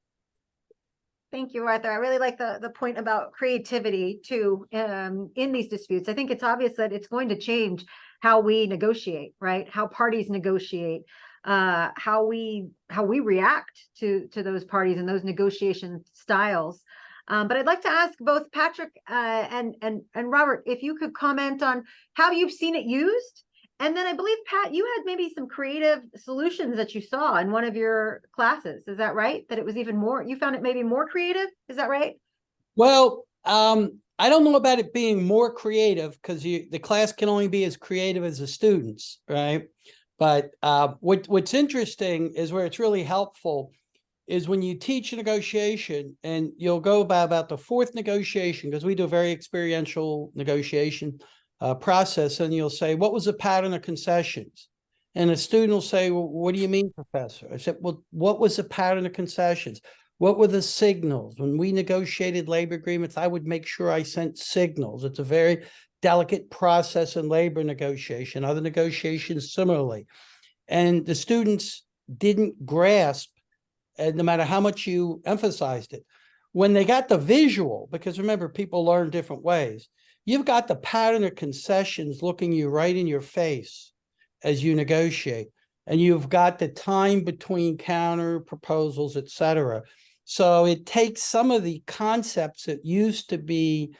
Thank you, Arthur. I really like the point about creativity too, in these disputes. I think it's obvious that it's going to change how we negotiate, right? How parties negotiate, how we react to those parties and those negotiation styles. But I'd like to ask both Patrick and Robert if you could comment on how you've seen it used. And then I believe, Pat, you had maybe some creative solutions that you saw in one of your classes. Is that right? That it was even more, you found it maybe more creative? Is that right? Well, I don't know about it being more creative because the class can only be as creative as the students, right? But what's interesting is where it's really helpful is when you teach a negotiation and you'll go about the fourth negotiation, because we do a very experiential negotiation process, and you'll say, what was the pattern of concessions? And a student will say, well, what do you mean, professor? I said, well, what was the pattern of concessions? What were the signals? When we negotiated labor agreements, I would make sure I sent signals. It's a very delicate process in labor negotiation, other negotiations similarly. And the students didn't grasp, no matter how much you emphasized it. When they got the visual, because remember, people learn different ways, you've got the pattern of concessions looking you right in your face as you negotiate. And you've got the time between counter proposals, et cetera. So it takes some of the concepts that used to be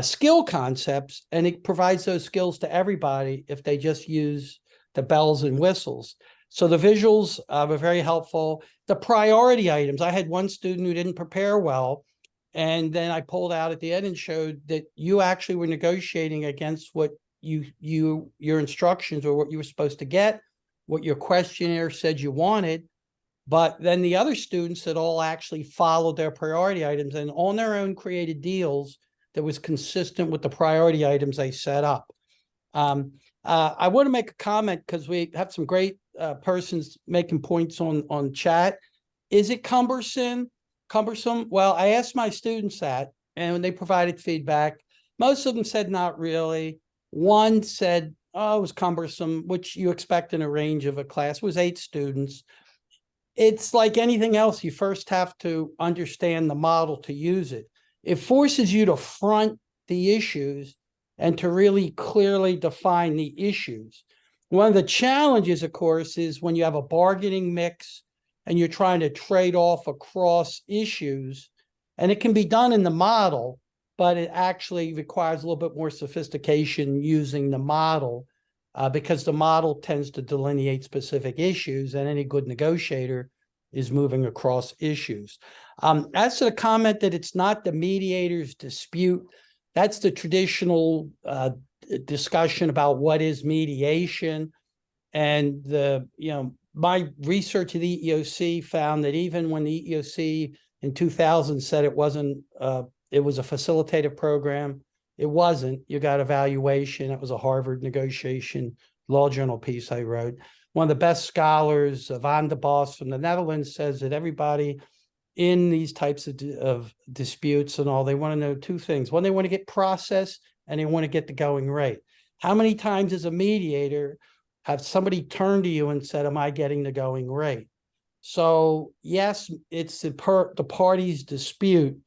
skill concepts, and it provides those skills to everybody if they just use the bells and whistles. So the visuals were very helpful. The priority items, I had one student who didn't prepare well, and then I pulled out at the end and showed that you actually were negotiating against what your instructions or what you were supposed to get, what your questionnaire said you wanted. But then the other students that all actually followed their priority items and on their own created deals that was consistent with the priority items they set up. I want to make a comment because we have some great persons making points on chat. Is it cumbersome? Well, I asked my students that, and when they provided feedback, most of them said not really. One said, oh, it was cumbersome, which you expect in a range of a class. It was 8 students. It's like anything else. You first have to understand the model to use it. It forces you to front the issues and to really clearly define the issues. One of the challenges, of course, is when you have a bargaining mix and you're trying to trade off across issues, and it can be done in the model, but it actually requires a little bit more sophistication using the model because the model tends to delineate specific issues, and any good negotiator is moving across issues. As to the comment that it's not the mediator's dispute, that's the traditional discussion about what is mediation. And my research at the EEOC found that even when the EEOC in 2000 said it wasn't, it was a facilitative program, it wasn't. You got evaluation. It was a Harvard negotiation law journal piece I wrote. One of the best scholars, Van de Bos from the Netherlands, says that everybody in these types of disputes and all, they want to know 2 things. One, they want to get process, and they want to get the going rate. How many times as a mediator have somebody turned to you and said, am I getting the going rate? So yes, it's the party's dispute,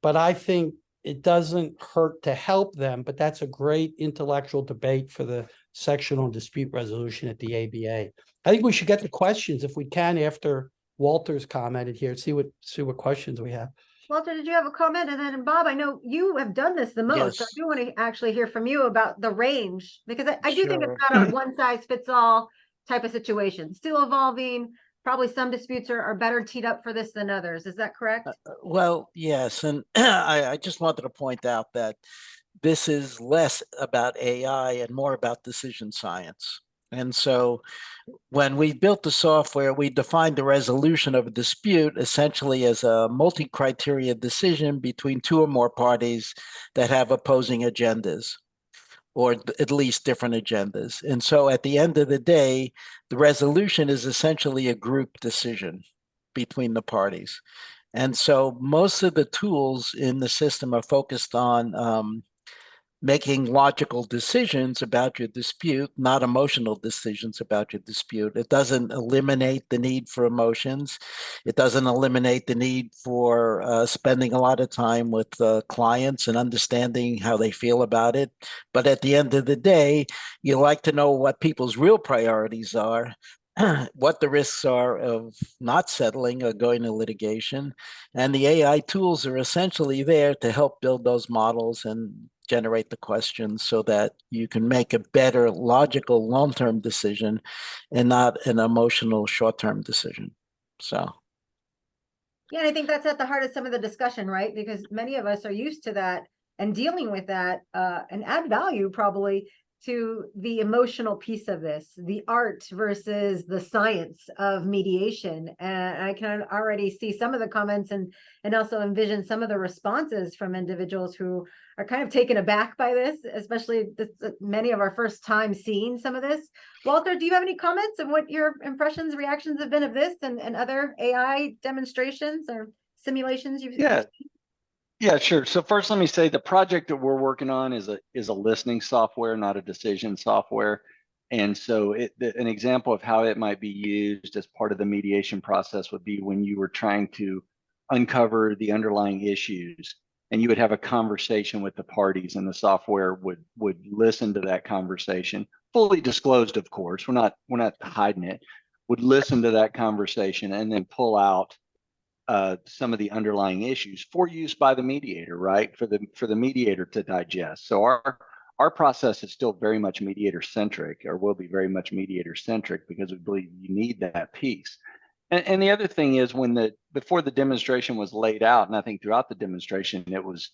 but I think it doesn't hurt to help them. But that's a great intellectual debate for the section on dispute resolution at the ABA. I think we should get the questions if we can after Walter's commented here. See what questions we have. Walter, did you have a comment? And then Bob, I know you have done this the most. Yes. So I do want to actually hear from you about the range, because I do think Sure. it's not a one size fits all type of situation. Still evolving. Probably some disputes are better teed up for this than others. Is that correct? Well, yes. And I just wanted to point out that this is less about AI and more about decision science. And so when we built the software, we defined the resolution of a dispute essentially as a multi-criteria decision between 2 or more parties that have opposing agendas, or at least different agendas. And so at the end of the day, the resolution is essentially a group decision between the parties. And so most of the tools in the system are focused on making logical decisions about your dispute, not emotional decisions about your dispute. It doesn't eliminate the need for emotions. It doesn't eliminate the need for spending a lot of time with clients and understanding how they feel about it. But at the end of the day, you like to know what people's real priorities are, what the risks are of not settling or going to litigation. And the AI tools are essentially there to help build those models and generate the questions so that you can make a better logical long-term decision and not an emotional short-term decision. So Yeah, and I think that's at the heart of some of the discussion, right? Because many of us are used to that and dealing with that and add value probably to the emotional piece of this, the art versus the science of mediation. And I can already see some of the comments and also envision some of the responses from individuals who are kind of taken aback by this, especially this, many of our first time seeing some of this. Walter, do you have any comments on what your impressions, reactions have been of this and other AI demonstrations or simulations you've Yeah. seen? Yeah, sure. So first, let me say the project that we're working on is a listening software, not a decision software. And so an example of how it might be used as part of the mediation process would be when you were trying to uncover the underlying issues, and you would have a conversation with the parties, and the software would listen to that conversation, fully disclosed, of course. We're not hiding it. Would listen to that conversation and then pull out some of the underlying issues for use by the mediator, right? For the mediator to digest. So our process is still very much mediator centric, or will be very much mediator centric, because we believe you need that piece. And the other thing is, before the demonstration was laid out, and I think throughout the demonstration, it was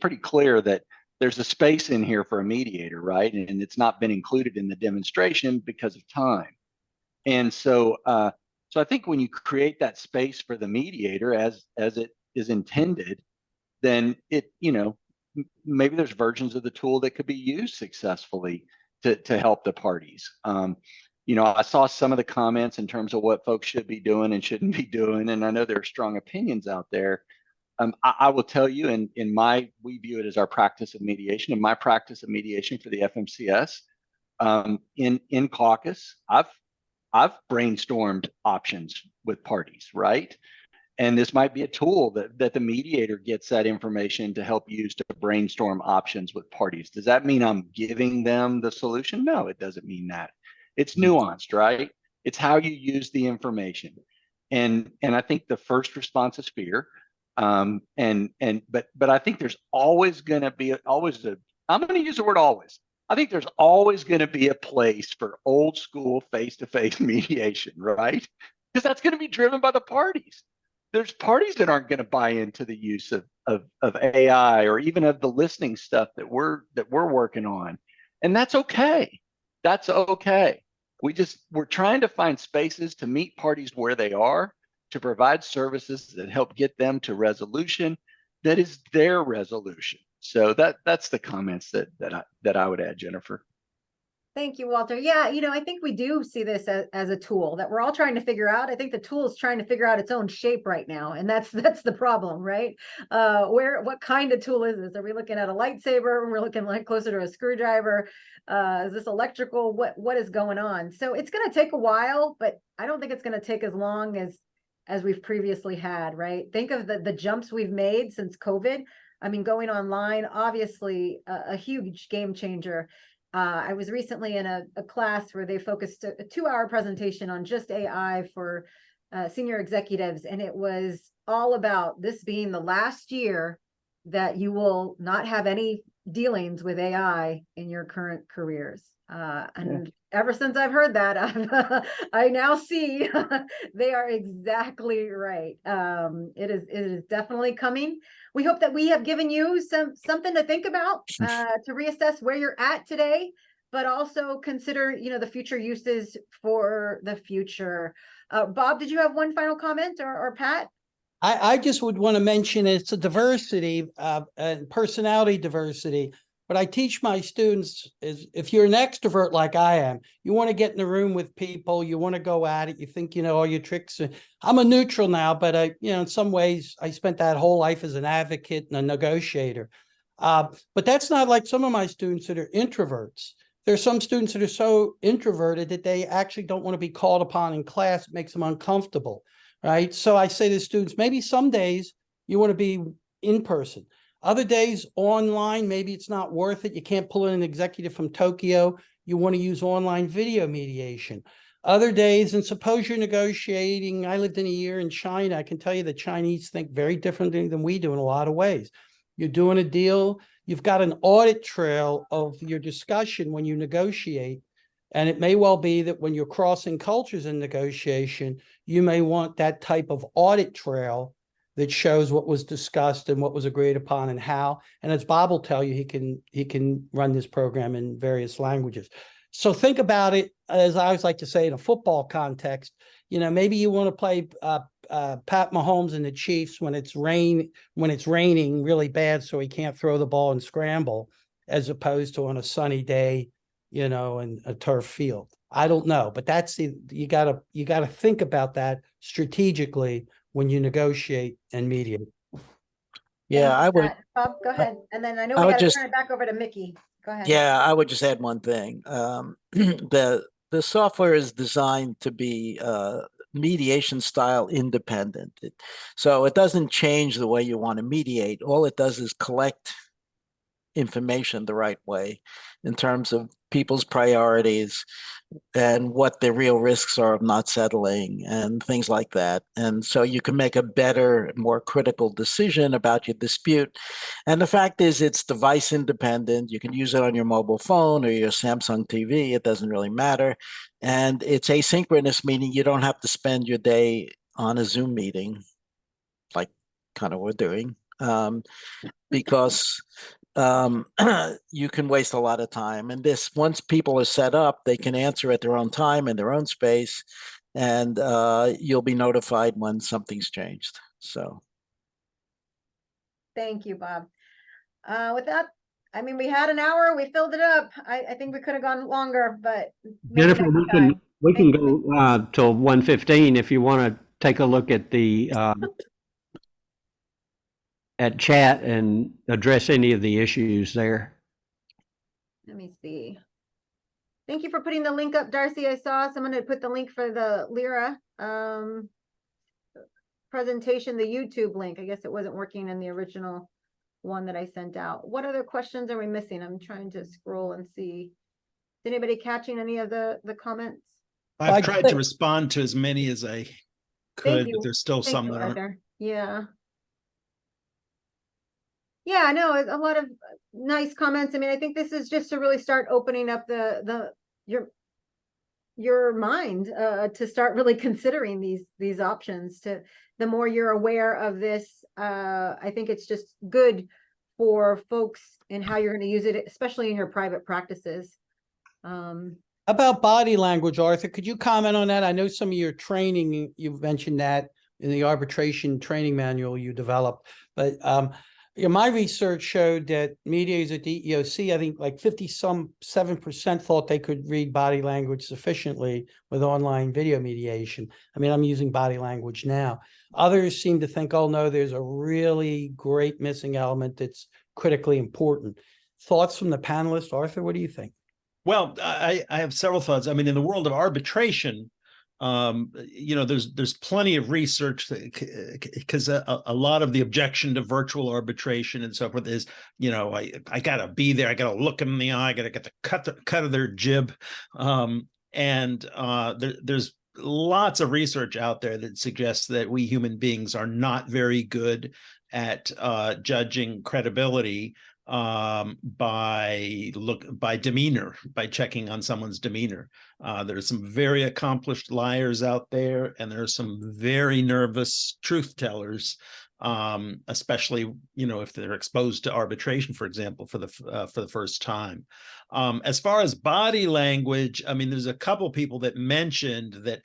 pretty clear that there's a space in here for a mediator, right? And it's not been included in the demonstration because of time. And so I think when you create that space for the mediator as it is intended, then maybe there's versions of the tool that could be used successfully to help the parties. I saw some of the comments in terms of what folks should be doing and shouldn't be doing, and I know there are strong opinions out there. I will tell you, we view it as our practice of mediation. In my practice of mediation for the FMCS, in caucus, I've brainstormed options with parties, right? And this might be a tool that the mediator gets that information to help use to brainstorm options with parties. Does that mean I'm giving them the solution? No, it doesn't mean that. It's nuanced, right? It's how you use the information. And I think the first response is fear. But I think there's always going to be I'm going to use the word always. I think there's always going to be a place for old school face-to-face mediation, right? Because that's going to be driven by the parties. There's parties that aren't going to buy into the use of AI or even of the listening stuff that we're working on. And that's okay. That's okay. We're trying to find spaces to meet parties where they are, to provide services that help get them to resolution that is their resolution. So that's the comments that I would add, Jennifer. Thank you, Walter. Yeah, I think we do see this as a tool that we're all trying to figure out. I think the tool is trying to figure out its own shape right now, and that's the problem, right? What kind of tool is this? Are we looking at a lightsaber? We're looking like closer to a screwdriver. Is this electrical? What is going on? So it's going to take a while, but I don't think it's going to take as long as we've previously had, right? Think of the jumps we've made since COVID. I mean, going online, obviously a huge game changer. I was recently in a class where they focused a 2-hour presentation on just AI for senior executives. And it was all about this being the last year that you will not have any dealings with AI in your current careers. And ever since I've heard that, I now see they are exactly right. It is definitely coming. We hope that we have given you something to think about, to reassess where you're at today, but also consider, the future uses for the future. Bob, did you have one final comment, or Pat? I just would want to mention it's a diversity and personality diversity. What I teach my students is, if you're an extrovert like I am, you want to get in the room with people, you want to go at it, you think you know all your tricks. I'm a neutral now, but in some ways I spent that whole life as an advocate and a negotiator. But that's not like some of my students that are introverts. There's some students that are so introverted that they actually don't want to be called upon in class. It makes them uncomfortable, right? So I say to students, maybe some days you want to be in person. Other days online, maybe it's not worth it. You can't pull in an executive from Tokyo. You want to use online video mediation. Other days, and suppose you're negotiating, I lived in a year in China. I can tell you the Chinese think very differently than we do in a lot of ways. You're doing a deal, you've got an audit trail of your discussion when you negotiate. And it may well be that when you're crossing cultures in negotiation, you may want that type of audit trail that shows what was discussed and what was agreed upon and how. And as Bob will tell you, he can run this program in various languages. So think about it, as I always like to say, in a football context. You know, maybe you want to play Pat Mahomes and the Chiefs when it's raining really bad, so he can't throw the ball and scramble, as opposed to on a sunny day, you know, in a turf field. I don't know, but that's you gotta think about that strategically when you negotiate and mediate. Yeah, I would. Bob, go ahead. And then I know I we would got to just- turn it back over to Mickey. Go ahead. Yeah, I would just add one thing. The software is designed to be mediation style independent. So it doesn't change the way you want to mediate. All it does is collect information the right way in terms of people's priorities and what the real risks are of not settling and things like that. And so you can make a better, more critical decision about your dispute. And the fact is, it's device independent. You can use it on your mobile phone or your Samsung TV. It doesn't really matter. And it's asynchronous, meaning you don't have to spend your day on a Zoom meeting, like kind of we're doing, because you can waste a lot of time. And this, once people are set up, they can answer at their own time in their own space, and you'll be notified when something's changed. So Thank you, Bob. With that, I mean, we had an hour, we filled it up. I think we could have gone longer, but maybe Jennifer, next we time. can Thank you. go till 1:15 if you want to take a look at the at chat and address any of the issues there. Let me see. Thank you for putting the link up, Darcy. I saw someone had put the link for the LERA presentation, the YouTube link. I guess it wasn't working in the original one that I sent out. What other questions are we missing? I'm trying to scroll and see. Is anybody catching any of the comments? I've tried to respond to as many as I could, but there's still some that aren't. Arthur. Yeah. Yeah, no, a lot of nice comments. I mean, I think this is just to really start opening up your mind to start really considering these options. To the more you're aware of this, I think it's just good for folks in how you're going to use it, especially in your private practices. About body language, Arthur, could you comment on that? I know some of your training, you've mentioned that in the arbitration training manual you developed, but my research showed that mediators at the EEOC, I think like 57% thought they could read body language sufficiently with online video mediation. I mean, I'm using body language now. Others seem to think, oh no, there's a really great missing element that's critically important. Thoughts from the panelists? Arthur, what do you think? Well, I have several thoughts. I mean, in the world of arbitration, there's plenty of research because a lot of the objection to virtual arbitration and so forth is, I gotta be there, I gotta look them in the eye, I gotta get the cut of their jib, there's lots of research out there that suggests that we human beings are not very good at judging credibility by demeanor, by checking on someone's demeanor. There's some very accomplished liars out there, and there are some very nervous truth tellers, especially if they're exposed to arbitration, for example, for the first time. As far as body language, I mean, there's a couple people that mentioned that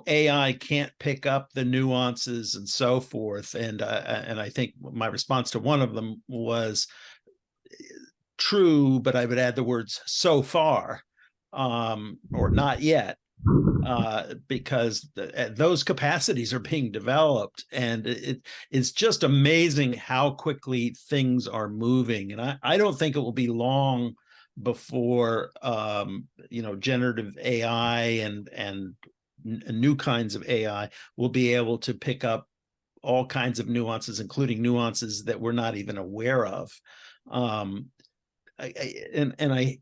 AI can't pick up the nuances and so forth, and I think my response to one of them was true, but I would add the words "so far" or "not yet." because those capacities are being developed, and it's just amazing how quickly things are moving. And I don't think it will be long before generative AI and new kinds of AI will be able to pick up all kinds of nuances, including nuances that we're not even aware of. I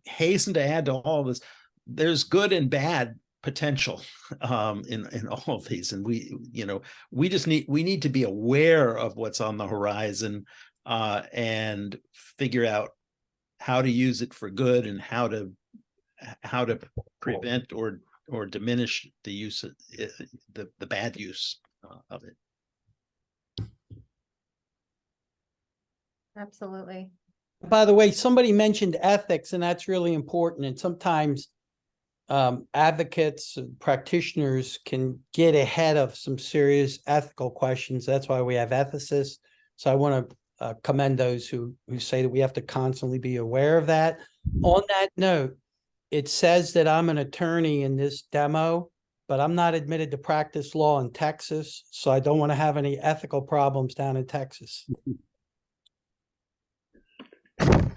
hasten to add to all this, there's good and bad potential in all of these, and we need to be aware of what's on the horizon and figure out how to use it for good and how to prevent or diminish the use of the bad use of it. Absolutely. By the way, somebody mentioned ethics, and that's really important. And sometimes advocates and practitioners can get ahead of some serious ethical questions. That's why we have ethicists. So I want to commend those who say that we have to constantly be aware of that. On that note, it says that I'm an attorney in this demo, but I'm not admitted to practice law in Texas, so I don't want to have any ethical problems down in Texas.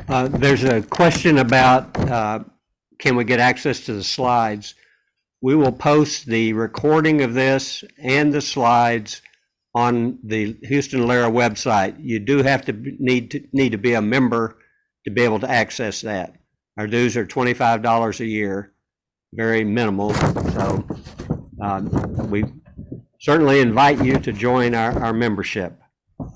There's a question about can we get access to the slides? We will post the recording of this and the slides on the Houston LERA website. You do have to need to be a member to be able to access that. Our dues are $25 a year, very minimal. So we certainly invite you to join our membership.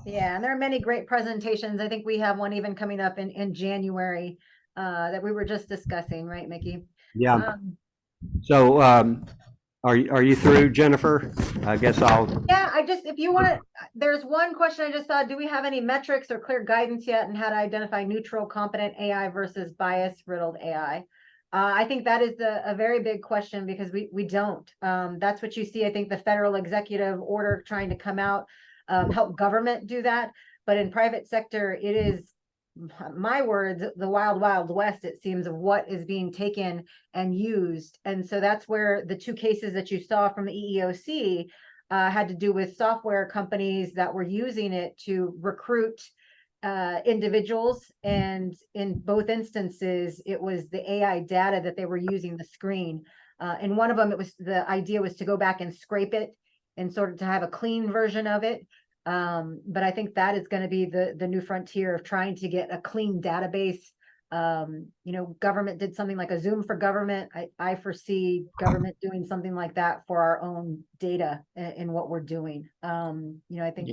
Yeah, and there are many great presentations. I think we have one even coming up in January that we were just discussing, right, Mickey? Yeah. So are you through, Jennifer? I guess I'll. Yeah, if you want to, there's one question I just saw. Do we have any metrics or clear guidance yet on how to identify neutral, competent AI versus bias-riddled AI? I think that is a very big question because we don't. That's what you see. I think the federal executive order trying to come out, help government do that. But in private sector, it is, my words, the wild, wild west, it seems, of what is being taken and used. And so that's where the two cases that you saw from the EEOC had to do with software companies that were using it to recruit individuals. And in both instances, it was the AI data that they were using, the screen. In one of them, the idea was to go back and scrape it and sort of to have a clean version of it. But I think that is going to be the new frontier of trying to get a clean database. Government did something like a Zoom for government. I foresee government doing something like that for our own data in what we're doing. I think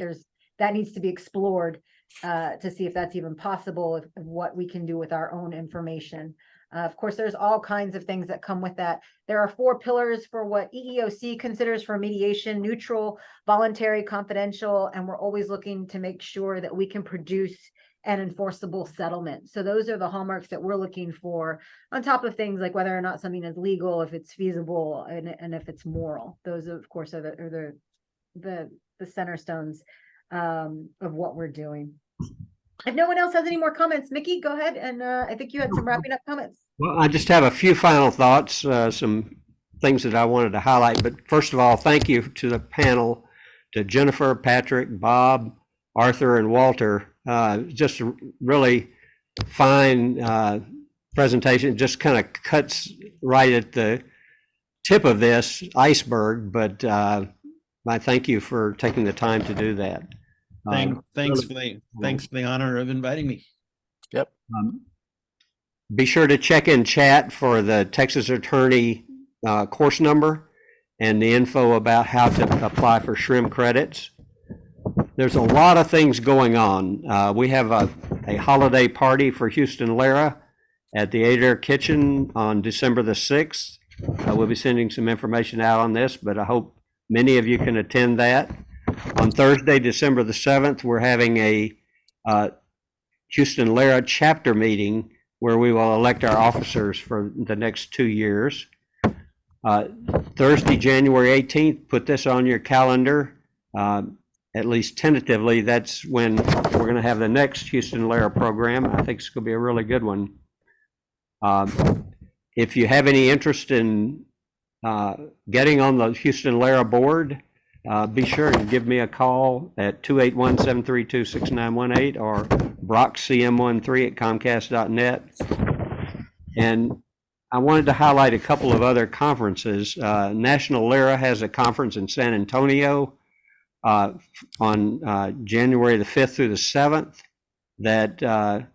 that needs to be explored to see if that's even possible, of what we can do with our own information. Of course, there's all kinds of things that come with that. There are 4 pillars for what EEOC considers for mediation: neutral, voluntary, confidential, and we're always looking to make sure that we can produce an enforceable settlement. So those are the hallmarks that we're looking for, on top of things like whether or not something is legal, if it's feasible, and if it's moral. Those, of course, are the center stones of what we're doing. If no one else has any more comments, Mickey, go ahead. And I think you had some wrapping up comments. Well, I just have a few final thoughts, some things that I wanted to highlight. But first of all, thank you to the panel, to Jennifer, Patrick, Bob, Arthur, and Walter. Just a really fine presentation. It just kind of cuts right at the tip of this iceberg. But I thank you for taking the time to do that. Thanks for the honor of inviting me. Yep. Be sure to check in chat for the Texas Attorney course number and the info about how to apply for SHRM credits. There's a lot of things going on. We have a holiday party for Houston LERA at the ADR Kitchen on December the 6th. We'll be sending some information out on this, but I hope many of you can attend that. On Thursday, December the 7th, we're having a Houston LERA chapter meeting where we will elect our officers for the next 2 years. Thursday, January 18th, put this on your calendar, at least tentatively. That's when we're going to have the next Houston LERA program. I think it's going to be a really good one. If you have any interest in getting on the Houston LERA board, be sure and give me a call at 281-732-6918 or brockcm13@comcast.net. And I wanted to highlight a couple of other conferences. National LERA has a conference in San Antonio on January the 5th through the 7th. That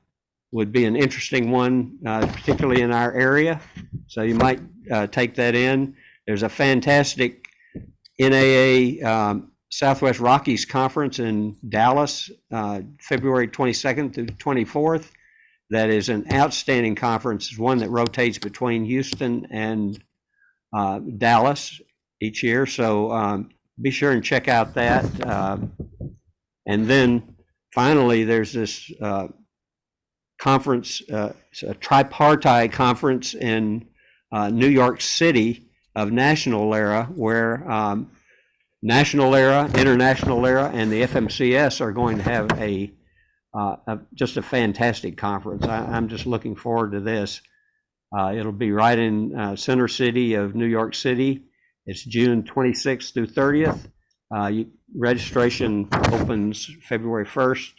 would be an interesting one, particularly in our area. So you might take that in. There's a fantastic NAA Southwest Rockies Conference in Dallas, February 22nd through 24th. That is an outstanding conference. It's one that rotates between Houston and Dallas each year. So be sure and check out that. And then finally, there's this conference, it's a tripartite conference in New York City of National LERA, where National LERA, International LERA, and the FMCS are going to have just a fantastic conference. I'm just looking forward to this. It'll be right in Center City of New York City. It's June 26th through 30th. Registration opens February 1st,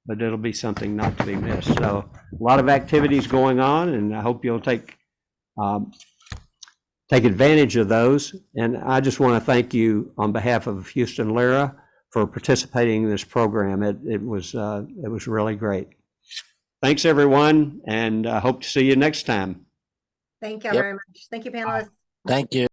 but it'll be something not to be missed. So a lot of activities going on, and I hope you'll take advantage of those. And I just want to thank you on behalf of Houston LERA for participating in this program. It was really great. Thanks, everyone, and I hope to see you next time. Thank you Yep. very much. Thank you, panelists. Thank you.